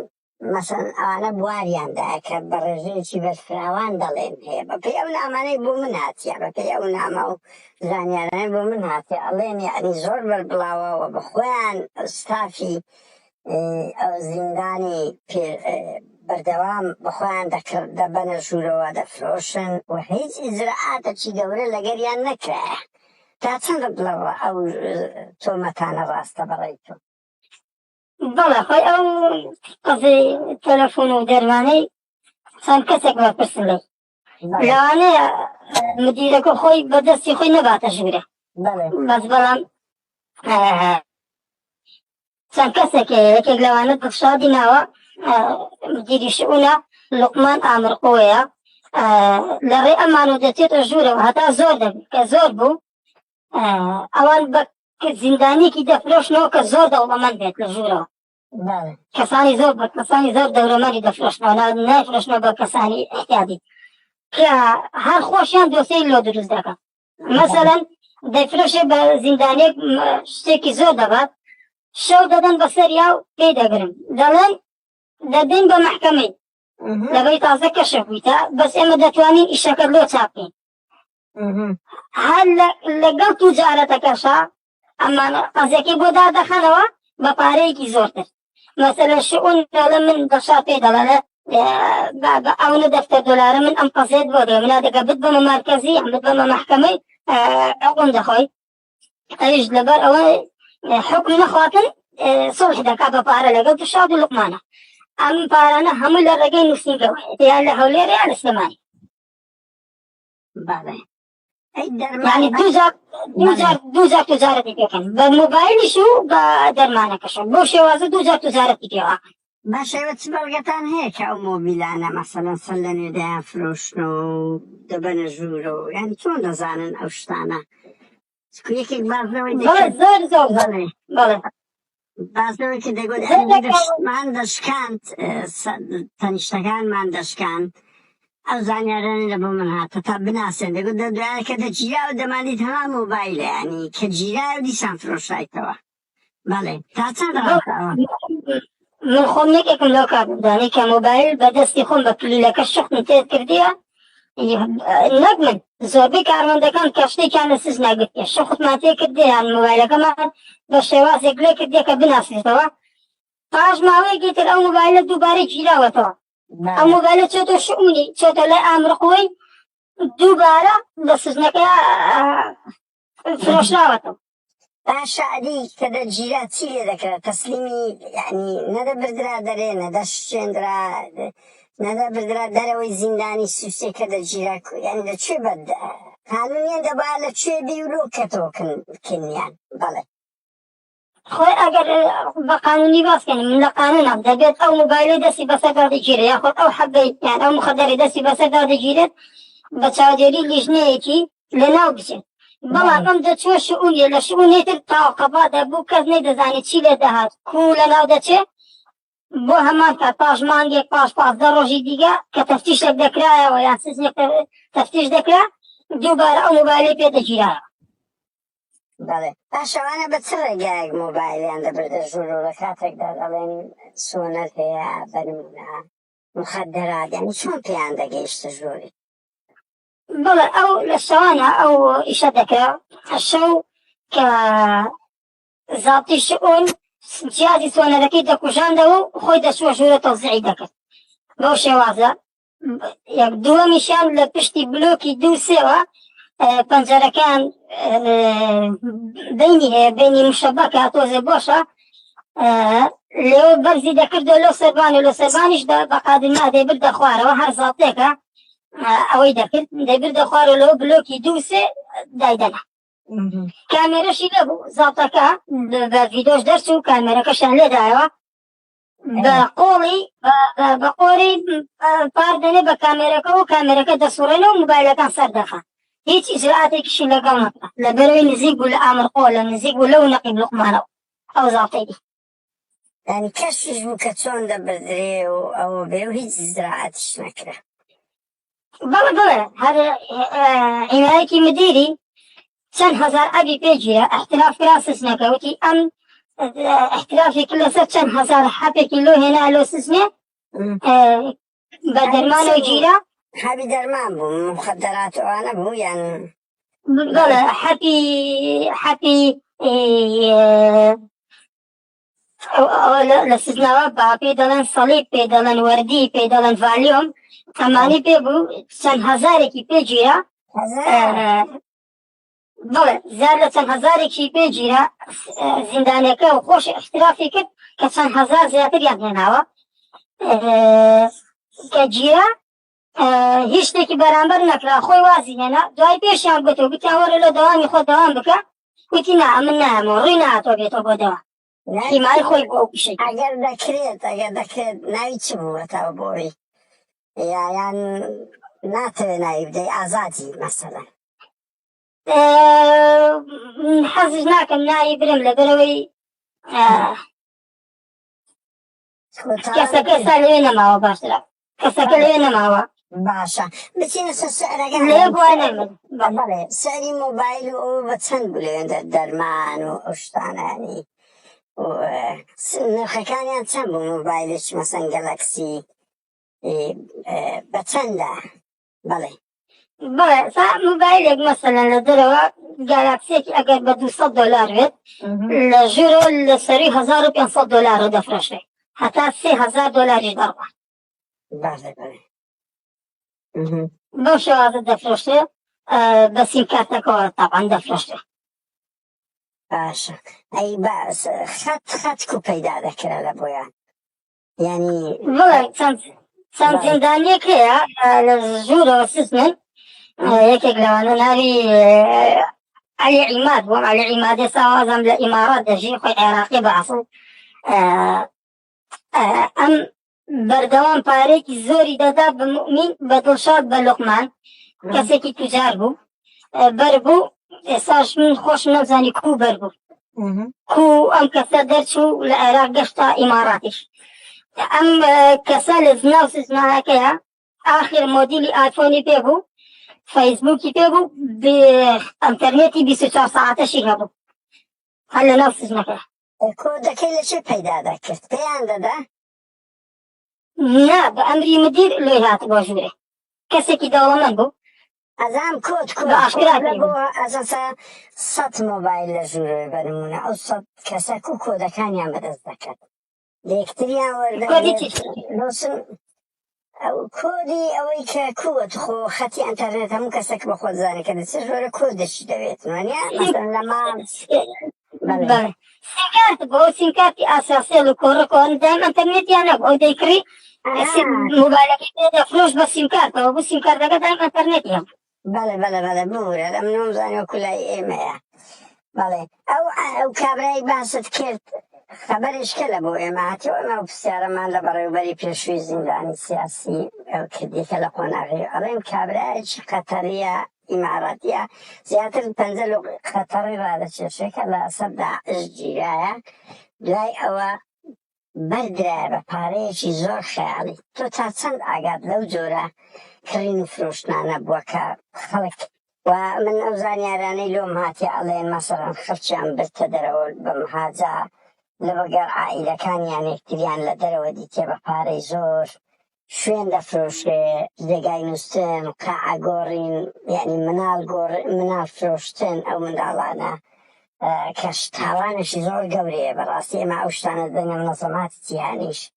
مەسەن ئەوانە بواریاندایە کە بە ڕێژەیەکی بەرفراوان دەڵێن هەیە بەپێی ئەو نامانەی بۆ من هاتیە بەپێی ئەو نامە و زانیارانەی بۆ من هاتیە ئەڵێن یعنی زۆر بەربڵاوەوە بە خۆیان ستافی ئەو زیندانی بەردەوام بەخۆیان دەبەنە ژوورەوە دەفرۆشن و هیچ ئیجرعاتێکی گەورە لەگەریان نەکرایە تا چەند بڵەوە ئەو تۆمەتانە ڕاستە بەڵێی تۆ؟ بەڵێ خۆی ئەو قەزەی تەلەفۆن و دەرمانەی چەند کەسێک بەپرسن لێ لەوانەیە مدیرەکە خۆی بەدەستی خۆی نەباتە ژوورە بەس بەڵام چەند کەسێک یەکێک لەوانە دڵشادی ناوە مدیری شئونە لوقمان ئامرقۆیە لە ڕێ ئەمانە دەچێتە ژوورەوە هەتا زۆر دەبێت کە زۆر بوو ئەوان بە زیندانێکی دەفرۆشنەوە کە زۆر دەوڵەمەند بێت لە ژوورەوە کەسانی زۆر دەورەمەری دەفرۆشنەوە نایفرۆشنەوە بە کەسانی احتیاطی کە هەر خۆشیان دۆسەی لۆ دروست دەکەن مەسەلەن دەیفرۆشێ بە زیندانێک شتێکی زۆر دەبات شەو دەدەن بەسەریا و پێی دەگرن دەڵێن دەدەین بە محکەمەی لەبەی تازە کەشف بوویتە بەس ئێمە دەتوانین ئیشەکە لۆ چاپین هەر لەگەڵ توجارەتەکەشا ئەمانە قەزێکی بۆ دادەخەنەوە بە پارەیەکی زۆرتر مەسەلەن شئون دەڵێ من دەشا پێ دەڵێ ئەوە دەفتەر دۆلارە من ئەم قەزێت بۆ دێ منە دەکە بت بەمە مارکەزی ئەم بت بەمە محکەمەی ئەوەن دەخۆی ئەویش لەبەر ئەوە حکم نەخواتن سڵح دەکا بە پارە لەگەڵ توشاد و لوقمانە ئەم پارانە هەموو لە ڕێگەی نووسینگەوە یان لە هەولێرە یان لە سلێمانی يعني دوزار تجارتي بيكن بموبايلش وبدرمانكش بوشي وازو دوزار تجارتي بيها باشا وتبلغتان هيك او موبيلانا مثلا سلن يدين فروشنو دبن جورو يعني شون دزانن او شتانا سكويكي بازنوي ديك زور بله بازنوي كده يقول ما عندش كانت تنشتغان ما عندش كانت ئەو زانیارانە لە بۆ من هاتە تا بناسێن دەگوت دەدوایە کە دەگیرا و دەمانیت هەمان مۆبایلە ینی کە گیرا و دیسان فرۆشایتەوە بەڵێ تا چەند ڕاستەوە من خۆم یەکێکم لەو کار بدانێ کە مۆبایل بەدەستی خۆم بە کلیلەکە شوخم تێت کردیە نەک من زۆربەی کارمەندەکان کە شتێکیان لە سز ناگرتیە شوختمان تێ کردی یان مۆبایلەکەمان بە شێوازێک لێ کردیە کە بناسیتەوە پاش ماوەیەکی تر ئەو مۆبایلە دووبارەی گیراوەتەوە ئەو مۆبایلە چۆتە شئونی چۆتە لای ئامرقۆی دووبارە لە سزنەکە فرۆشراوەتەوە باشعری کە دەگیرا چی لێ دەکرێت تەسلیمی یعنی نەدەبردرا دەرێ نەدەشێندرا نەدەبردرا دەرەوەی زیندانی سووسێ کە دەگیرا یعنی لەکوێ بەد قانونیان دەبا لەکوێ بی و لۆکەتەوە کنیان بەڵێ خۆی ئەگەر بە قانونی باسکەین من لە قانونم دەبێت ئەو مۆبایلەی دەستی بەسەردا دەگیرێت یاخۆت ئەو حەبەی یان ئەو مخەدەری دەستی بەسەردا دەگیرێت بە چاودێری لیژنەیەکی لەناو بچێت بەڵام ئەم دەچوە شئونیە لە شئونێتر تاوقەفا دەبوو کەس نەیدەزانێت چی لێ دەهات کو لەناو دەچێت بۆ هەمان کات پاش مانگێک پاش 15 ڕۆژی دیگە کە تەفتیشێک دەکرایەوە یان سزنێک تەفتیش دەکرا دووبارە ئەو مۆبایلەی پێ دەگیرایەوە بەڵێ پاشەوانە بە چ ڕێگایەک مۆبایلیان دەبردە ژوور و لە کاتێکدا دەڵێن سۆنەر هەیە بەنمونە مخدرات یعنی چۆن پێیان دەگەیشتە ژووری بەڵێ ئەو لە شەوانە ئەو ئیشە دەکرا شەو کە زاڵتی شئون جیازی سۆنەرەکەی دەکوژاندەوە و خۆی دەچووە ژوورە تەوزیعی دەکرد بەو شێوازە یەک دووەمیشیان لە پشتی بلۆکی دوو سێوە پەنجەرەکان بینی هەیە بینی مشەبەکە تۆزێ بۆشە لێوە بەرزی دەکردەوە لەو سەربان و لە سەربانیش بەقادرما دەیبردە خوارەوە هەر زاڵتێکە ئەوەی دەکرد دەیبردە خوارەوە لەوە بلۆکی دوو سێ دایدەنا کامێرەشی لەبوو زاڵتەکە بە ڤیدۆش دەرچوو کامێرەکەشیان لێدایەوە بە قۆڵی پار دەنێ بە کامێرەکە و کامێرەکە دەسوڕێنەوە و موبایلەکان سەردەخە هیچ ئیجرئاتێکیشی لەگەڵ نەکرا لەبەرەوەی نزیک بوو لە ئامرقۆ لە نزیک بوو لەو نەقیب لوقمانەوە ئەو زاڵتەی دی یعنی کەشیش بوو کە چۆن دەبردرێ و ئەوە بێ و هیچ زراعەتش نەکرا بەڵێ هەر عینایەکی مدیری چەند هەزار ئەبی پێگیرە احتراف کرا سزنەکە وتی ئەم احترافێکی لەسەر چەند هەزار حەپێکی لۆ هێنا لۆ سزنێ بە دەرمانەوە گیرە حەبی دەرمان بوو مخدرات ئەوانە بوو یان بەڵێ حەپی لە سزنەوە با پێ دەڵێن سەلیب پێ دەڵێن وەردی پێ دەڵێن ڤالیۆم ئەمانی پێ بوو چەند هەزارێکی پێگیرە بەڵێ زار لە چەند هەزارێکی پێگیرە زیندانەکە و خۆشی احترافی کرد کە چەند هەزار زیاتریان هێناوە کە گیرە هیچ شتێکی بەرامبەر نەکرا خۆی وازی هێنا دوای پێشیان گوتەوە گوتیان وەرە لە دەوامی خۆ دەوام بکە گوتی نا من نایەمەوە ڕووی نهاتەوە بێتەوە بۆ دەوا هیمای خۆی بۆ ئەو پیشەی ئەگەر دەکرێت ناوی چ بووەتەوە بۆی یان ناتەوێت ناوی بدەی ئازادی مەسەڵەن حەزش ناکەم ناوی برم لەبەرەوەی کەسەکە ئێستا لەوێ نەماوە باشترە کەسەکە لەوێ نەماوە باشە بچینە سەر سەعرەکە لێ بوانە من بەڵێ سەری مۆبایل و ئەو بە چەند بوو لەوێندە دەرمان و ئەو شتانانی نرخەکانیان چەند بوو مۆبایلش مەسەن گەلەکسی بە چەندە بەڵێ بەڵێ مۆبایلێک مەسەلەن لە دەرەوە گالاکسیەکی ئەگەر بە $200 بێت لە ژورۆ لە سەری $1500 دەفرۆشێ هەتا $3000 دەڕوە باشە بەڵێ بەو شێوازە دەفرۆشێ بە سیمکارتەکەەوە تاقان دەفرۆشێ باشە ئەی خەت و پەیدا دەکرا لە بۆیان یعنی بڵێ چەند زیندانیەک هەیە لە ژوورەوە سزنن یەکێک لەوانە ناوی عەلی عیماد بووم عەلی عیمادێ ساوازم لە ئیمارات دەژی خۆی عێراقی بە عەسڵ ئەم بەردەوام پارێکی زۆری دەدا بە مومین بە دڵشاد بە لوقمان کەسێکی توجار بوو بەربوو ئێستاش من خۆش نەمزانی کو بەربوو کو ئەم کەسە دەرچوو لە عێراق گەشتا ئیماراتیش ئەم کەسە لە زناو سزنانەکەیە ئاخر مۆدیلی ئایفۆنی پێ بوو فەیسبووکی پێ بوو ئەنتەرنێتی 24 ساعتەشی هەبوو هەر لە ناو سزنەکە کۆدەکەی لە چێ پەیدا دەکرد پێیان دەدا نا بە ئەمری مدیر لێ هات بۆ ژوورێ کەسێکی دەوڵەمەند بوو ئەزام کۆت بۆ ئەساسا 100 مۆبایل لە ژوورەوەی بەنمونە ئەو 100 کەسە و کۆدەکانیان بەدەست دەکات لەیەکتریان وەردەنووسن کۆدی ئەوەی کە کووەت خۆ خەتی ئەنتەرنێت هەموو کەسێک بە خۆ دەزانێت کە دەچێت ژۆرە کۆدەشی دەوێت وانیا مەسەڵەن لە مام سیمکارت بۆ سیمکارتی ئاساسیە لە کۆڕەکۆن دایم ئەنتەرنێتیان نەبوو ئەو دەیکڕی مۆبایلەکەی پێ دەفرۆش بە سیمکارتەوە بۆ سیمکارتەکە دایم ئەنتەرنێتی هەبوو بەڵێ بورە لە منۆم زانانی وەکو لای ئێمەیە بەڵێ ئەو کابرای باست کرد خەبەرێشکە لە بۆ ئێمە هاتیەوە ئەمە پرسیارەمان لە بەڕێوەبەری پێشووی زیندانی سیاسی ئەو کردێکە لە قۆناغی ئەڵێم کابرایەکی قەتەریە ئیماراتیە زیاتر پەنجە لە قەتەڕی ڕادەچێشێکە لە سەر داعش گیرایە دوای ئەوە بەردرایە بە پارەیەکی زۆر خەیاڵی تۆ تا چەند ئاگات لەو جۆرە کڕین و فرۆشتانە بووە کە خەڵک ومن أوزاني راني لوم هاتي علين مثلا خرجان برتدروا بمهاجة لبقر عائلة كان يعني كتريان لدروا دي تبا باري زور شوين دفروشي دقاي نستن قاعة قورين يعني منال فروشتن أو من دالانا كاش تاوانش زور قوري براسي ما أوشتان الدنيا منظمات تيانيش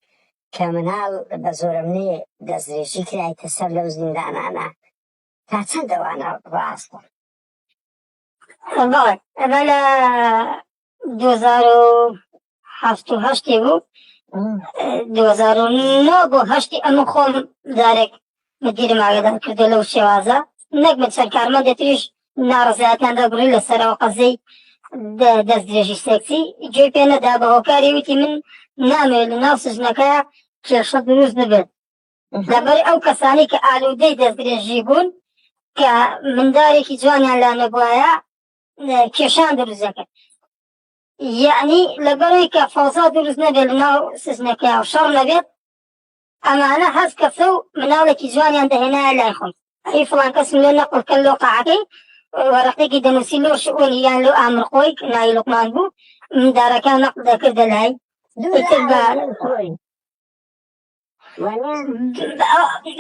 كمنال بزور مني دزريجي كراي تسر لو زندانانا تاتن دوانا راستا بله اولا 2007 بود 2009 بو هشتی امو خون دارک مدیر معاهده کرده لو شوازه نک من سرکارمند تریش نارضایتیان دا بروی لسر و قضی دست درجی سکسی جوی پینه دا با هکاری ویتی من نامه لناوسش نکایا که شد روز نبید لبر او کسانی که آلوده دست درجی بون که من داری که جوانیان لانبوایا کشان دروزه کرد يعني لبريك فوزات دروز نبي لناو سزنكا وشر نبيت أما أنا حس كفو مناولك جواني عند هنا لا يخون أي فلان قسم لنا قل كل قاعدي ورقتك دنسي له شؤوني يعني لو أمر قويك ناي لقمان بو من دارك نقد كذا لاي يتبع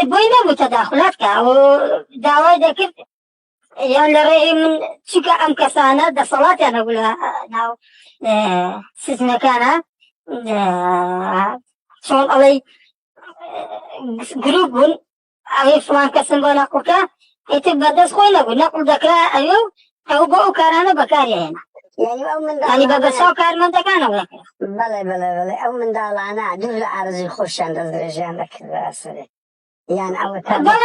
بوينا متداخلات كا ودعوة ذكر يعني لرأي من شكا أم كسانة دا صلاة أنا أقولها ناو سيزنا كان شون علي جروبون أي فلان كسم بنا قوكا يتبع دس خوينا قلنا نقول ذكرى أيو أو بقو كارانا بكاري هنا يعني بقصو كار من دكانا ولا كده بله أو من دالانا دول عرضي خوشان دس درجان ذكر أسري يعني أو بله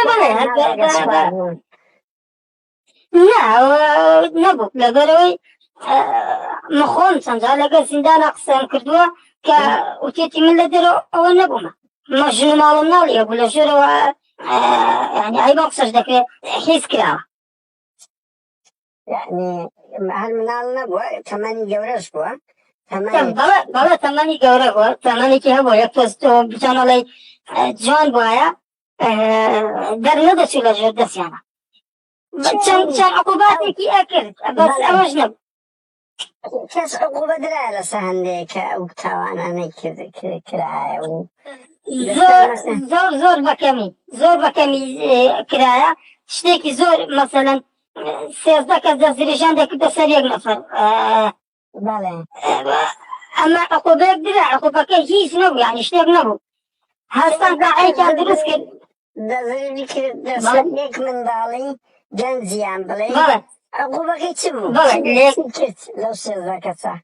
لا نبو لبروي مخون سنجا لقى زندان أقسام كردوا كأوتيتي من لدرو أو نبو ما مجنو مالنا لي أقول جرو يعني أي بقصش دك حيس كلا يعني هل منال نبو 8 جورش بوا بلا 8 جورة بوا 8 كي هبو يكتوستو بجانو لي جوان بوايا در ندسو لجور دسيانا كان عقوباتك أكلت بس أوجنب كاس عقوبة درا لسهندك أو توانا نكذا كراية زور بكمي كراية شتيكي زور مثلا 13 كذا زريجان دك بسر يك نفر بله أما عقوبة درا عقوبة كيس نبو يعني شتيك نبو هستان كاعي كان دروس كده دزريجي كده سنيك من دالي جنزيان بله عقوبة كيتشبو كيت لو سير ذاكتا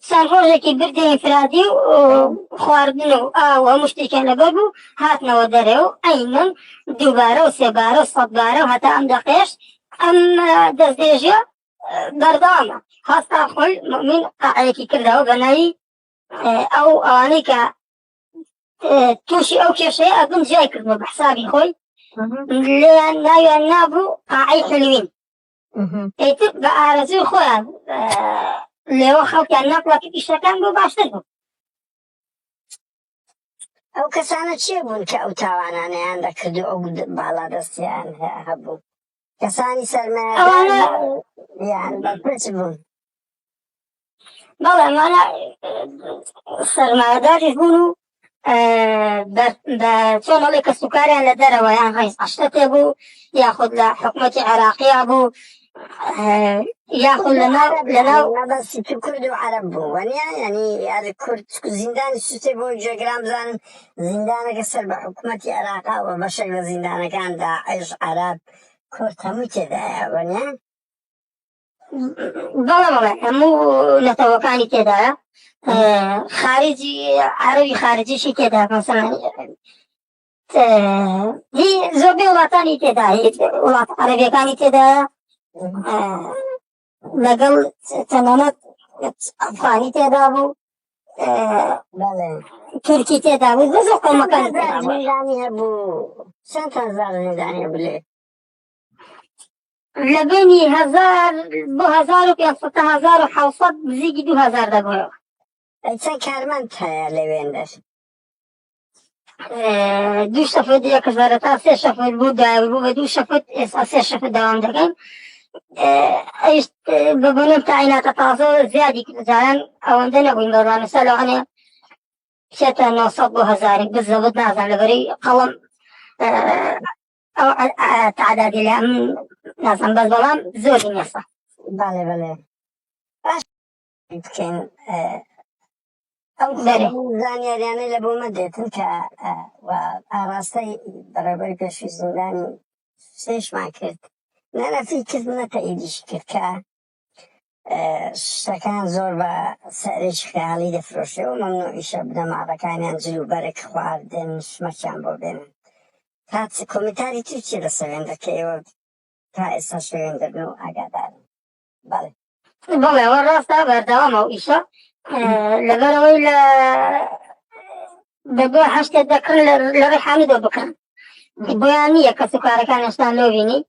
سان روجكي بردي انفرادي وخواردنو ومشتكي لبربو هاتنا ودريو أيمن دوباره وسباره وصدباره وحتى أم دقيش أم دزديجيا بردامة خاصة أخل مؤمن قاعدكي كردهو بناي أو أوانيكا توشي أو كيف شيء أظن جاي كردو بحسابي خوي لأن لا ينابو قاعي حلوين تبقى أرزو خويا لو خلق النقلة كيشتكان بو باشتركو أو كسانة شيبون كأو تاوانا عندك كردو أقود بالا دستيان هبو كساني سرمايا يعني بكتبون بلا ما أنا سرمايا داري بونو بچون علی کسوکاری علی داره و یان رئیس اشتاتی بو یاخد لحکومت عراقی بو ياخذ لنا بس كرد وعرب بو يعني كرد زندان السوسيبو جرام زان زندان كسر بحكومة العراق وبشكل زندان كان داعش عرب كرد هم كذا يعني بلا مو نتوقعني كذا خارجي عربي خارجي شي كذا مثلا هي زوبي وطني كذا هي وطن عربي كان كذا لقل تمامات أفغاني تدابو تركي تدابو بزوق مكان تدابو زنداني هبو سنة زنداني بلي لبني 1000 وقياسة 1000 وحوصد بزيجي 2000 دقوة أيضا كارمان تايا لبندر دوو شەفت یەک هەزارە تا 3 شەفت بوو داوای بوو بە 2 شەفت ئێستا 3 شەفت داوام دەکەین ئەیش بە بۆنم تاعیناتە تازە زیادی جاران ئەوەندە نەبووین بەڕوانە سا لەوانێ بچێتە 900 بۆ 1000 بزەوت نازان لەبەری قەڵەم ئەو تعدادی لە ئەم نازان بەس بەڵام زۆری نێستا بەڵێ بەڵێ باش بکەین ئەو زانیاریانەی لە بۆمە دێتن کە ئاراستەی بەڕێوەبەری پێشووی زیندانی سێشمان کرد نەنەفیکردنە تەئیدیش کرد کە شتەکان زۆر بە سەرێکی خەیاڵی دەفرۆشێ و مەمنوعیشە بنەماڵەکانیان جلوبەرێک خواردن شمەکیان بۆ بێنن تا کۆمیتاری تووچی لە سەوێندەکەیەوە تا ئێستا شەوێندەبن و ئاگادارن بەڵێ بەڵێ ئەوە ڕاستە بەردەوامە و ئیشە لەبەرەوەی لە بە 8 دەکڕن لە ڕێحانیدۆ بکڕن بۆیان نییە کە سوکارەکان هێشتا لۆ بینی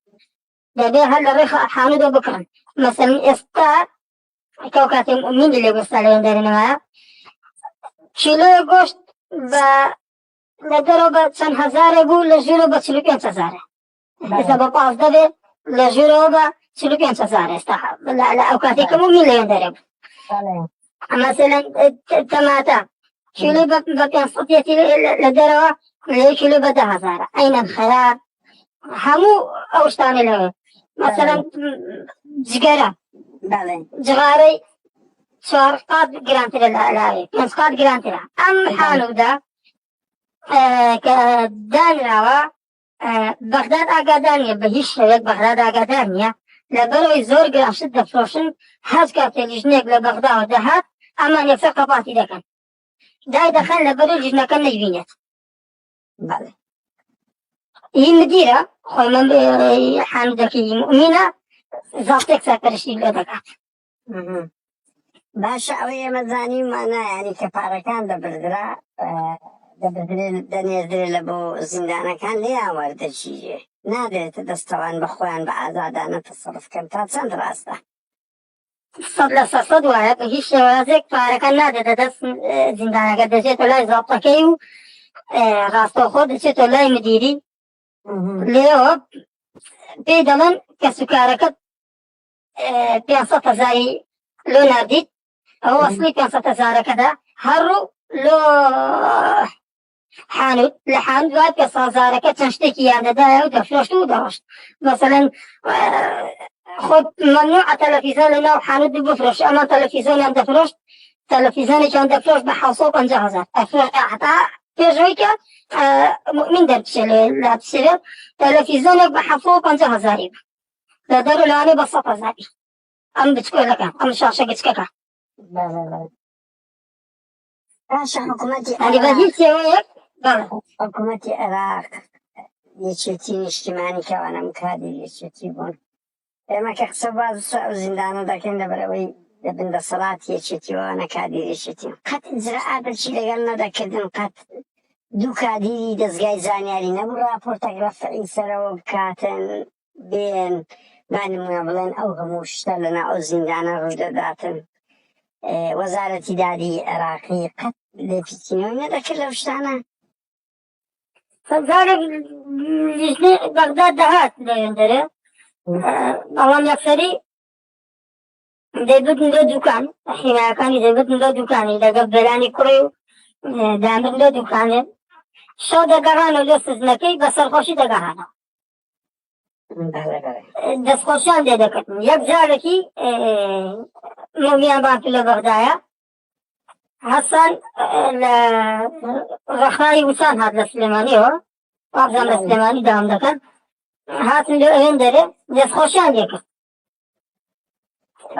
دەبێ هەر لە ڕێ حانیدۆ بکڕن مەسەڵەن ئێستا کەو کاتێ مندی لێ گوستا لەوێندەرێنەوەیە کیلۆی گۆشت بە لە دەرەوە بە چەند هەزارێ بوو لە ژێرەوە بە 45,000 ئێستا بە 15 بێت لە ژێرەوە بە 45,000 ئێستا ئەو کاتێکم و من لەوێندەرێ بوو مثلا تەماتە کیلۆی بە 500 لە دەرەوە لە کیلۆ بە 10,000 عینەن خەیار هەموو ئەو شتانە لەوێ مثلا جگەرە جغارەی 4 قات گرانترە لاوێ 5 قات گرانترە ئەم حانوودا کە دانراوە بەغداد ئاگادار نییە بە هیچ شێوەیەک بەغداد ئاگادار نییە لەبەرەوەی زۆر گرانشت دەفرۆشن هەز کاتێ لیژنێک لە بەغداوە دەهات ئەمان ێستا قەپاتی دەکەن دای دەخەن لەبەرەوەی لیژنەکە نەیبینێت بەڵێ هی مدیرە خۆی من حانوودەکەی مؤمنە زاڵتێک سەرپەرشتی لێ دەکات باشە ئەوەی ئێمە زانیمانە ینی کە پارەکان دەبردرا دەنێردرێت لە بۆ زیندانەکان لێیان وەردەگیرێ نادرێتە دەستەوان بە خۆیان بە ئازادانە تەسەڕفکەن تا چەند ڕاستە 100% وایە بە هیچ شێوازێک پارەکان نادێتە دەست زیندانەکە دەچێتە لای زاڵتەکەی و ڕاستەوخۆ دەچێتە لای مدیری لێەوە پێی دەڵێن کە سوکارەکەت 500,000 لۆ نردیت ئەوە وەسڵی 500,000ەکەدا هەڕوو لۆ حانوت لە حانوت دوای 500,000ەکە چەند شتێکی یادەدایە و دەفرۆشت و دەڕۆشت مەسەڵەن خۆت مەمنوعە تەلەڤیزۆن لە ناو حانوت بفرۆشت ئەمە تەلەڤیزۆنیان دەفرۆشت تەلەڤیزۆنێکیان دەفرۆشت بە 750,000 ئەفرۆشت هەتا پێشەوەی کە مؤمن دەربچێت لە بچێت تەلەڤیزۆنێک بە 750,000 لە دەرەوە لەوانێ بە 100,000 ئەم بچکۆلەکە ئەم شاشە گچکەکە باشە حکوومەتی بە هیچ شێوەیەک حکوومەتی عێراق یەکێتی نیشتیمانی کەوانم کادی یەکێتی بوون ئێمە کە قسە باز ئەو زیندانە دەکەین لەبەرەوەی دەبن دەسەڵات یەکێتیەوەوانە کادی یەکێتی قەت ئیجرائاتێکی لەگەڵ نەدەکردن قەت دوو کادیری دەستگای زانیاری نەبوو راپۆرتێک ڕەفعی سەرەوە بکاتن بێن بانمونە بڵێن ئەو هەموو شتە لەنا ئەو زیندانە ڕوودەداتن وەزارەتی دادی عێراقی قەت لێپیچینەوەی نەدەکرد لەو شتانە جارێک لیژنەی بەغداد دەهات لەوێندەرێ بەڵام یەکسەری دەیبردن بۆ دوکان حینایەکانی دەیبردن بۆ دوکانی لەگەڵ بەلانی کوڕی و دامردن بۆ دوکانێ شەو دەگەڕانەوە لێ سزنەکەی بە سەرخۆشی دەگەڕانەوە دەستخۆشیان لێ دەکردن یەک جارێکی مۆمیان بانکی لە بەغدایە هەسان لە ڕەخای وسان هات لە سلێمانیەوە وابزان لە سلێمانی داوام دەکەن هاتن لە ئەوێندەرێ دەستخۆشیان لێ کرد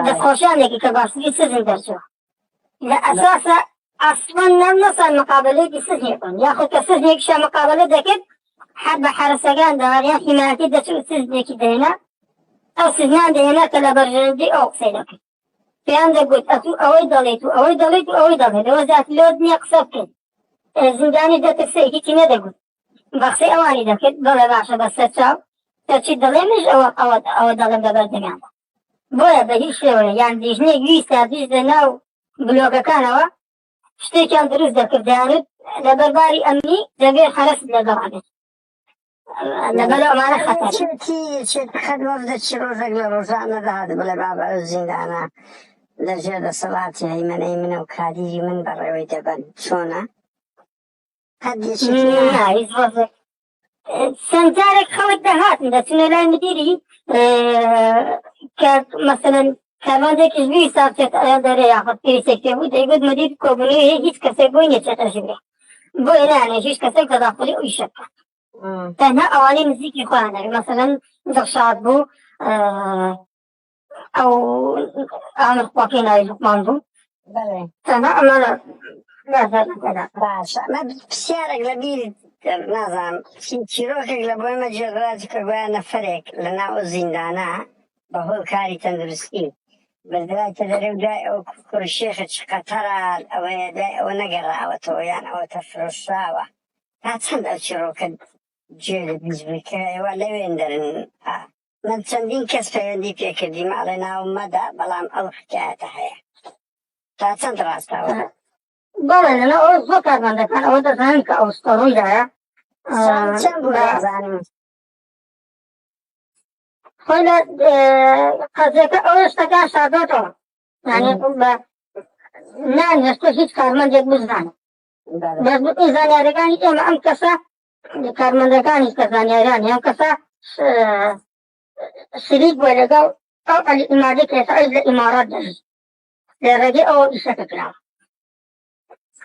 دەستخۆشیان لێکی کە باسکی سزن دەرچووە لە ئەساسە ئەسڵەن نەسان مقابلەیەکی سزنێکن یاخود کە سزنێکیشە مقابلە دەکرد حد بە حرەسەکان داوەریان حیمایەتی دەچوو سزنێکی دەهێنا ئەو سزنیان دەهێنا کە لە بەرژەوەندی ئەو قسەی دەکرد پێیان دەگوت ئەتوو ئەوەی دەڵێت و ئەوەی دەڵێت و ئەوەی دەڵێت لەوە زیاتر لۆت نییە قسە بکەیت زیندانی دەترسێ هیچی نەدەگوت بە قسەی ئەوانی دەکرد بەڵێ باشە بەسەر چاو دەچی دەڵێمش ئەوە دەڵێم بە بەردەمیاندا بۆیە بە هیچ شێوەیە یان لیژنێک ویستا بیستە ناو بلۆگەکانەوە شتێکیان دروست دەکرد دەیانوت لبرباري أمني دبي حرس لدرانه لبلا أمانة خطر شتي خد وفدت شروزك لروزانا ذهب بلا بابا الزندانة لجد صلاتي هيمنة وكادي من برا ويدبن شونا هدي شتي عايز وفد سنتارك خلق دهات من دتنا لا مديري مثلا كمان ذيك إجبي صارت أيادر ياخد في سكتة وده يقول مدير كوبني هيك كسر بوينة تشبه بوينة يعني هيك كسر تداخلي ويشك تنها أواني مزيكي خوانا مثلا دخشات بو أو عامل قواكينا يلقمان بو بله تنها أمانا لا زال كذا باشا ما بسيارك لبيل نظام في تشيروكك لبوي مجراتك وانا فرق لنا الزندانة بهو كاري تندرسكي بردلاي تدريب داي او كل الشيخ قطر او داي او نقرا او تويان او تفرشاوه لا تندر تشيروك جيل بيزبك ولا ويندرن من تندين كسب يندي فيك ديما علينا ومدى بلام او حكاية هي لا تندر استوى بله أنا أول فكرة من كان أول دفعين كأسطوري ده سام بولازاني خلا قضية أول استكان شادوته يعني ما نستوحي كارمن جد بزدان بس إذا نرجعني إما أم كسا كارمن رجعني كسا نرجعني أم كسا شريك ولقوا أو الإمارة كيسا إذا الإمارات جديد لرجع أو إشتكلا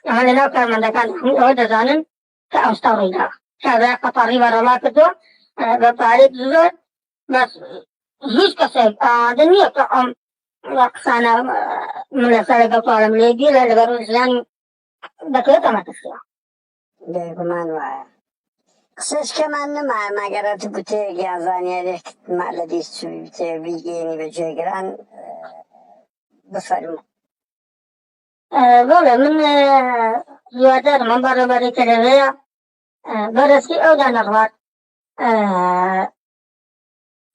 يعني لو كارمن رجعني أول دزانن كأسطوري ده كذا قطري ورلا كده بطاري زور بس هیچ کسی آدمی که رقصانه ملسه قطار ملیگی لگرو زیان بکیت ما تسیا. بگمان وای. قصص كمان نما ما قرأت بتيجي أذاني ريك ما لديس شوي بيجيني بجيران بفرمو. والله من زيادة من برا بري تلوية برسي أو دانغوات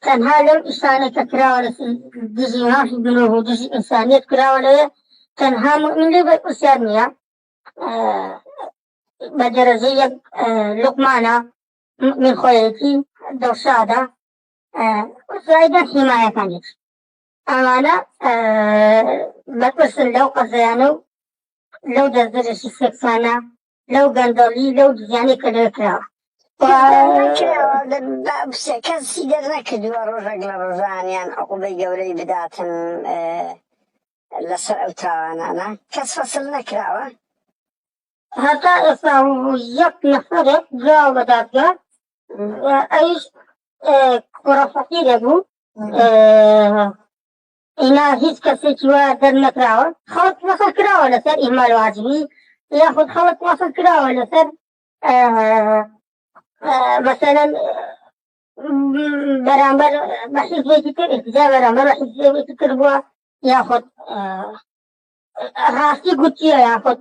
كان هذا إنسان كراولة جزيرة في بنوه جزء إنسانية كراولة كان هم من اللي بأسرنيا بدرجية لقمانة من خويتي دوشادة وزايدا حماية كانت أمانة بتوصل لو قزيانو لو دزرشي سكسانا لو قندولي لو جزياني كراولة بس كسي درنا كدوا رجل رجانيان عقبة جوري بداية لسر أوتانا أنا كس فصلنا كراوة حتى إصلاحه نفره جاء بدأت أيش كرفتي له إنا هيس كسي جوا درنا كراوة خلط وصل كراوة لسر إهمال واجبي ياخد خلط وصل كراوة لسر مثلا برامبر بحث بيتر إتجاه برامبر بحث بيتر بوا ياخد راسي قطية ياخد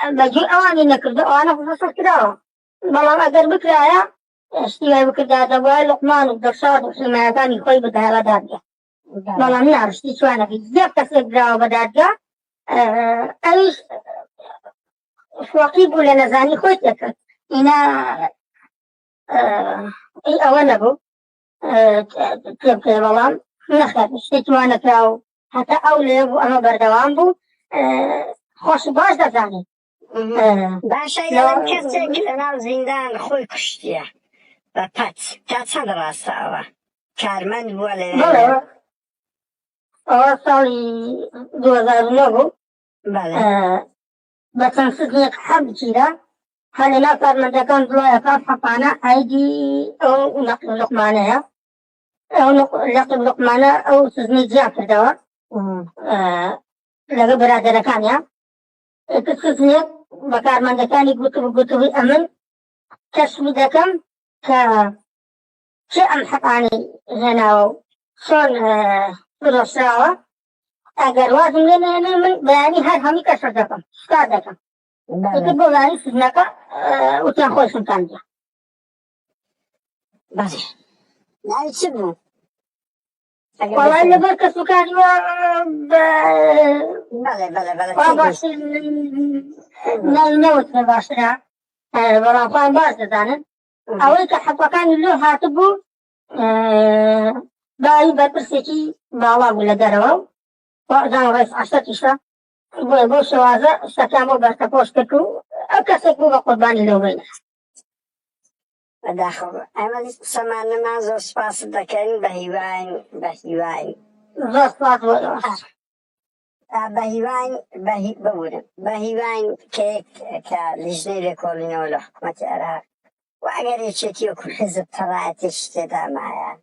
بجي أواني نكرد أوانا فصل كراوة بلام أقر بكرايا اشتيوه بكردا دبوا لقمان وبدرشاد وحماية كاني خوي بدها بدادية بلام نعرشتي شوانا في زيب كسر كراوة بدادية أيش فوقي بولا نزاني خوي تكر إنا أي أولا بو تبقى بلام نخد اشتيوه كراوة حتى أولي بو أما بردوان بو خوش باش دزاني باشا يلم كسك لنا زندان خوي كشتيه بات تاتسان راساوا كارمن بوله بله سالی 2009 بله بتنسيق حب جيرا هلنا كارمندكان بلا يقاف حقانا أيدي أو نقل لقمانها أو نقل لقمانا أو سزني جاكر دوا لغا برادر كانيا كسزني بكارمندكاني قطب أمن كشف دكم شيء أم حقاني هنا شون فرصاوة أجر وازم لنا من بياني هاي همي كسر دكم سكار دكم يكتب بياني سنكا وتنخوي سنكانجا بله لا يتسبو والله إلا بركة سكاني بله وباشر نوت باشرها بلا فاين باشر دانا أولك حقا كان له هاتبو باي برسكي بالا ولا دروا وأذان رئيس عشرة شهر بو شوازة سكامو برتبوش كتو أكسكو بقربان لوبين داخل أما سمعنا ما زور سپاس دكين بهيوان زور سپاس بهيوان كيك كلجنة لكولنا والحكومة العراق وأجر يشتي وكل حزب طلعت اشتدا معايا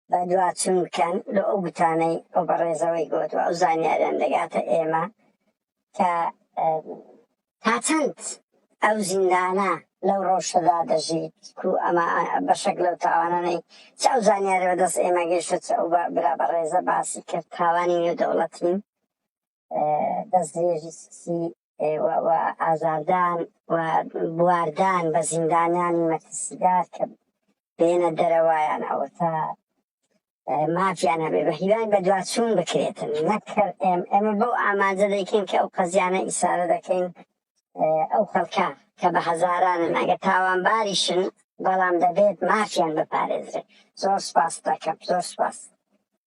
بدواتهم كان لو بتاني وبرزة ويقود وأوزاني على لقات إيما كاتنت أو زندانا لو روش دادا جيت كو أما بشكل تعاونني أوزاني على بدس إيما جيشت أو بلا برزة باسي كتاواني ودولتين دزريجي وآزاردان وبواردان بزندانان مكسيدات بين الدروايان أو تا ما في أنا بهيوان بدوات شون بكريتن نكر بو أمازة ديكين كأو قزيانة إسارة دكين أو خلقا كبهزاران ناقة تاوان باريشن بلام دبيت ما فيان ببارزري زور سپاس دكم زور سپاس